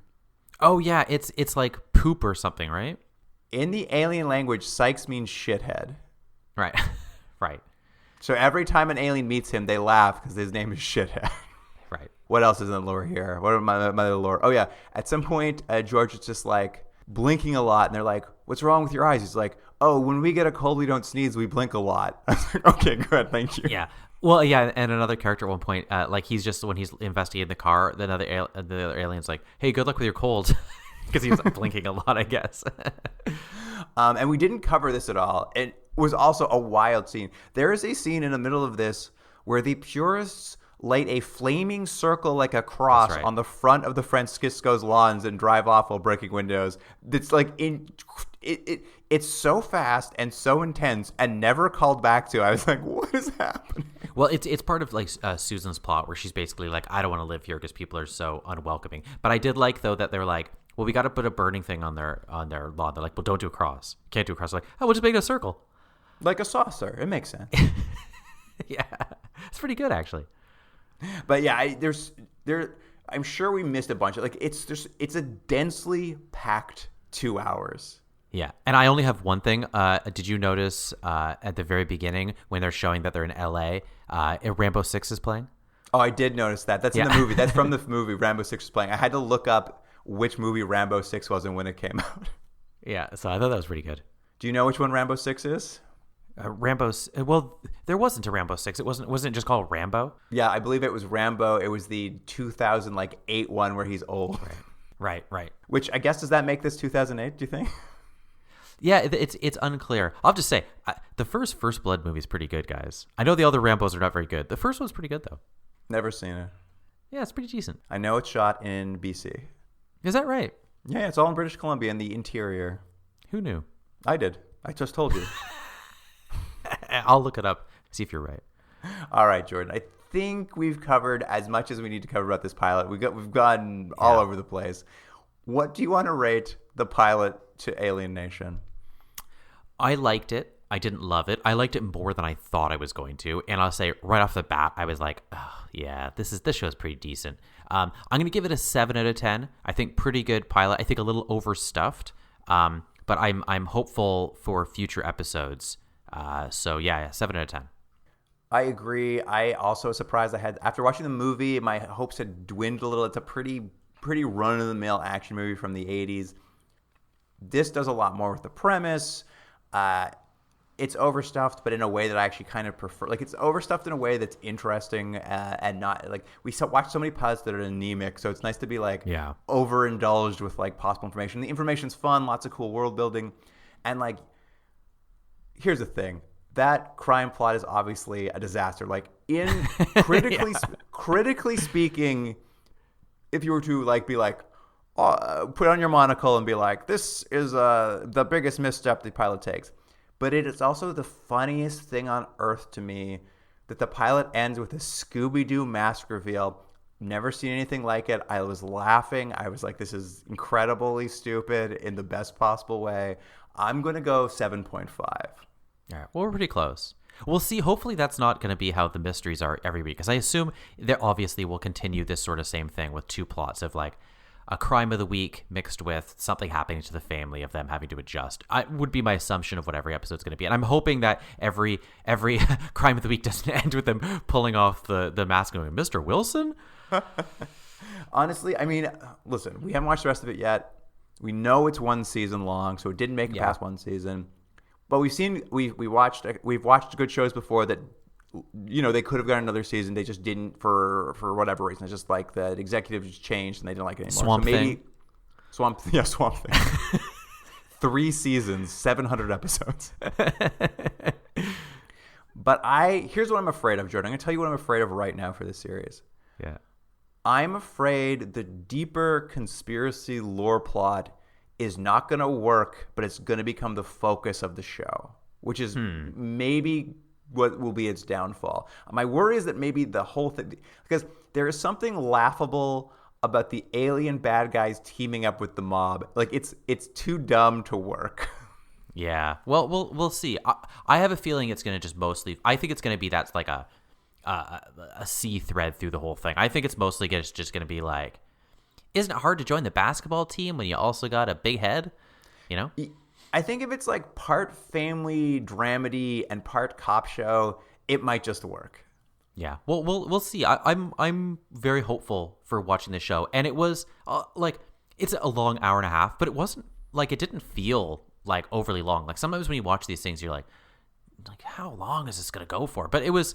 Oh yeah, it's like poop or something, right? In the alien language, Sykes means shithead. Right. Right. So every time an alien meets him, they laugh because his name is shithead. Right. What else is in the lore here? What are my other lore? Oh yeah, at some point, George is just like blinking a lot, and they're like, "What's wrong with your eyes?" He's like, "Oh, when we get a cold, we don't sneeze, we blink a lot." I was like, "Okay, good, thank you." Yeah. Well, yeah, and another character at one point, like he's just when he's investigating the car, the other alien's like, "Hey, good luck with your cold," because he was blinking a lot, I guess. And we didn't cover this at all. It was also a wild scene. There is a scene in the middle of this where the purists light a flaming circle like a cross on the front of the Francisco's lawns and drive off while breaking windows. It's like it's so fast and so intense and never called back to. I was like, what is happening? Well, it's part of like Susan's plot where she's basically like, I don't want to live here because people are so unwelcoming. But I did like though that they're like, well, we got to put a burning thing on their lawn. They're like, well, don't do a cross. Can't do a cross. They're like, oh, we'll just make it a circle, like a saucer. It makes sense. Yeah, it's pretty good actually. But yeah, I'm sure we missed a bunch of it's a densely packed 2 hours. Yeah, and I only have one thing. Did you notice at the very beginning when they're showing that they're in L.A., Rambo 6 is playing? Oh, I did notice that. That's in the movie. That's from the movie Rambo 6 is playing. I had to look up which movie Rambo 6 was and when it came out. Yeah, so I thought that was pretty good. Do you know which one Rambo 6 is? Well, there wasn't a Rambo 6. Wasn't it just called Rambo? Yeah, I believe it was Rambo. It was the 2008 one where he's old. Right. Which I guess, does that make this 2008, do you think? Yeah, it's unclear. I'll just say the First Blood movie is pretty good, guys. I know the other Rambos are not very good. The first one's pretty good though. Never seen it. Yeah, it's pretty decent. I know it's shot in BC. Is that right? Yeah, it's all in British Columbia in the interior. Who knew? I did. I just told you. I'll look it up, see if you're right. All right, Jordan. I think we've covered as much as we need to cover about this pilot. We've gone all over the place. What do you want to rate the pilot to Alien Nation? I liked it. I didn't love it. I liked it more than I thought I was going to. And I'll say right off the bat, I was like, oh, yeah, this show is pretty decent. I'm going to give it a 7 out of 10. I think pretty good pilot. I think a little overstuffed. But I'm hopeful for future episodes. So yeah, 7 out of 10. I agree. I also was surprised. After watching the movie, my hopes had dwindled a little. It's a pretty run-of-the-mill action movie from the 80s. This does a lot more with the premise. It's overstuffed, but in a way that I actually kind of prefer. Like, it's overstuffed in a way that's interesting and not like watch so many pilots that are anemic. So it's nice to be overindulged with like possible information. The information's fun, lots of cool world building, and like, here's the thing: that crime plot is obviously a disaster. Like, in critically speaking, if you were to like be like, put on your monocle and be like, this is the biggest misstep the pilot takes. But it is also the funniest thing on earth to me that the pilot ends with a Scooby-Doo mask reveal. Never seen anything like it. I was laughing. I was like, this is incredibly stupid in the best possible way. I'm going to go 7.5. All right. Well, we're pretty close. We'll see. Hopefully that's not going to be how the mysteries are every week. Because I assume they obviously will continue this sort of same thing with two plots of like a crime of the week mixed with something happening to the family of them having to adjust. I would be my assumption of what every episode's going to be. And I'm hoping that every crime of the week doesn't end with them pulling off the mask and going, Mr. Wilson? Honestly, I mean, listen, we haven't watched the rest of it yet. We know it's one season long, so it didn't make it past one season. But we've watched good shows before that, you know, they could have got another season. They just didn't for whatever reason. It's just like the executives changed and they didn't like it anymore. Swamp Thing. 3 seasons, 700 episodes. But here's what I'm afraid of, Jordan. I'm going to tell you what I'm afraid of right now for this series. Yeah. I'm afraid the deeper conspiracy lore plot is not going to work, but it's going to become the focus of the show, which is maybe what will be its downfall. My worry is that maybe the whole thing, because there is something laughable about the alien bad guys teaming up with the mob. Like, it's too dumb to work. Yeah. Well, we'll see. I have a feeling it's going to just mostly, I think it's going to be that's like a C thread through the whole thing. I think it's mostly just going to be like, isn't it hard to join the basketball team when you also got a big head? You know? I think if it's like part family dramedy and part cop show, it might just work. Yeah. Well, we'll see. I'm very hopeful for watching the show, and it was like it's a long hour and a half, but it wasn't like it didn't feel like overly long. Like sometimes when you watch these things, you're like how long is this gonna go for? But it was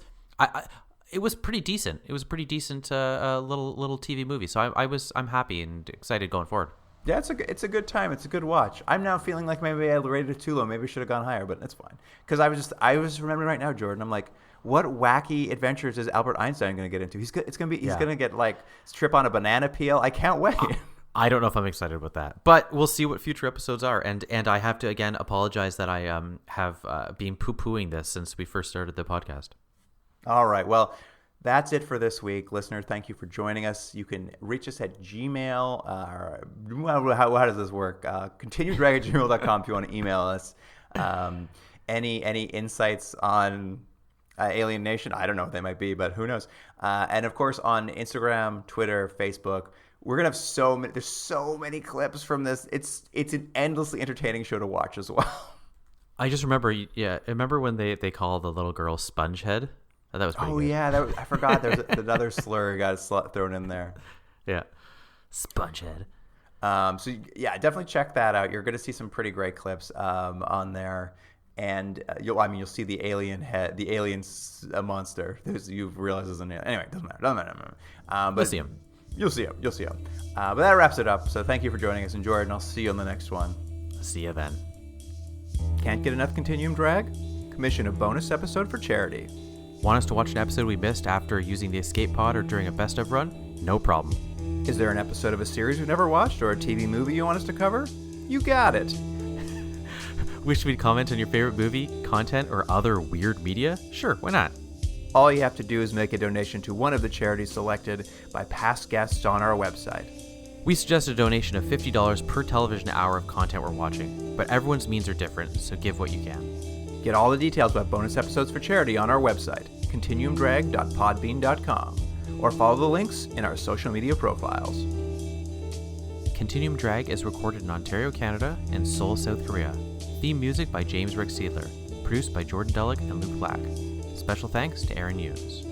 it was pretty decent. It was a pretty decent little TV movie. So I'm happy and excited going forward. Yeah, it's a good time. It's a good watch. I'm now feeling like maybe I rated it too low. Maybe I should have gone higher, but that's fine. Because I was remembering right now, Jordan. I'm like, what wacky adventures is Albert Einstein going to get into? He's going to get like trip on a banana peel. I can't wait. I don't know if I'm excited about that, but we'll see what future episodes are. And I have to again apologize that I have been poo-pooing this since we first started the podcast. All right. Well, that's it for this week. Listener, thank you for joining us. You can reach us at Gmail. How does this work? continuedrag@gmail.com if you want to email us. Any insights on Alien Nation. I don't know what they might be, but who knows? And of course on Instagram, Twitter, Facebook. We're gonna have so many. There's so many clips from this. It's an endlessly entertaining show to watch as well. I just remember, remember when they call the little girl Spongehead? That was pretty good. Yeah, I forgot. There's another slur got thrown in there. Yeah, Spongehead. So yeah, definitely check that out. You're gonna see some pretty great clips on there. And you'll see the alien head, the alien monster. You realize there's an alien. Anyway, doesn't matter. But You'll see him. You'll see him. But that wraps it up. So thank you for joining us, and Jordan, I'll see you on the next one. See you then. Can't get enough Continuum Drag? Commission a bonus episode for charity. Want us to watch an episode we missed after using the escape pod or during a best of run? No problem. Is there an episode of a series we've never watched or a TV movie you want us to cover? You got it. Wish we'd comment on your favorite movie, content, or other weird media? Sure, why not? All you have to do is make a donation to one of the charities selected by past guests on our website. We suggest a donation of $50 per television hour of content we're watching, but everyone's means are different, so give what you can. Get all the details about bonus episodes for charity on our website, continuumdrag.podbean.com, or follow the links in our social media profiles. Continuum Drag is recorded in Ontario, Canada, and Seoul, South Korea. Theme music by James Rick Seidler. Produced by Jordan Dullick and Luke Black. Special thanks to Aaron Hughes.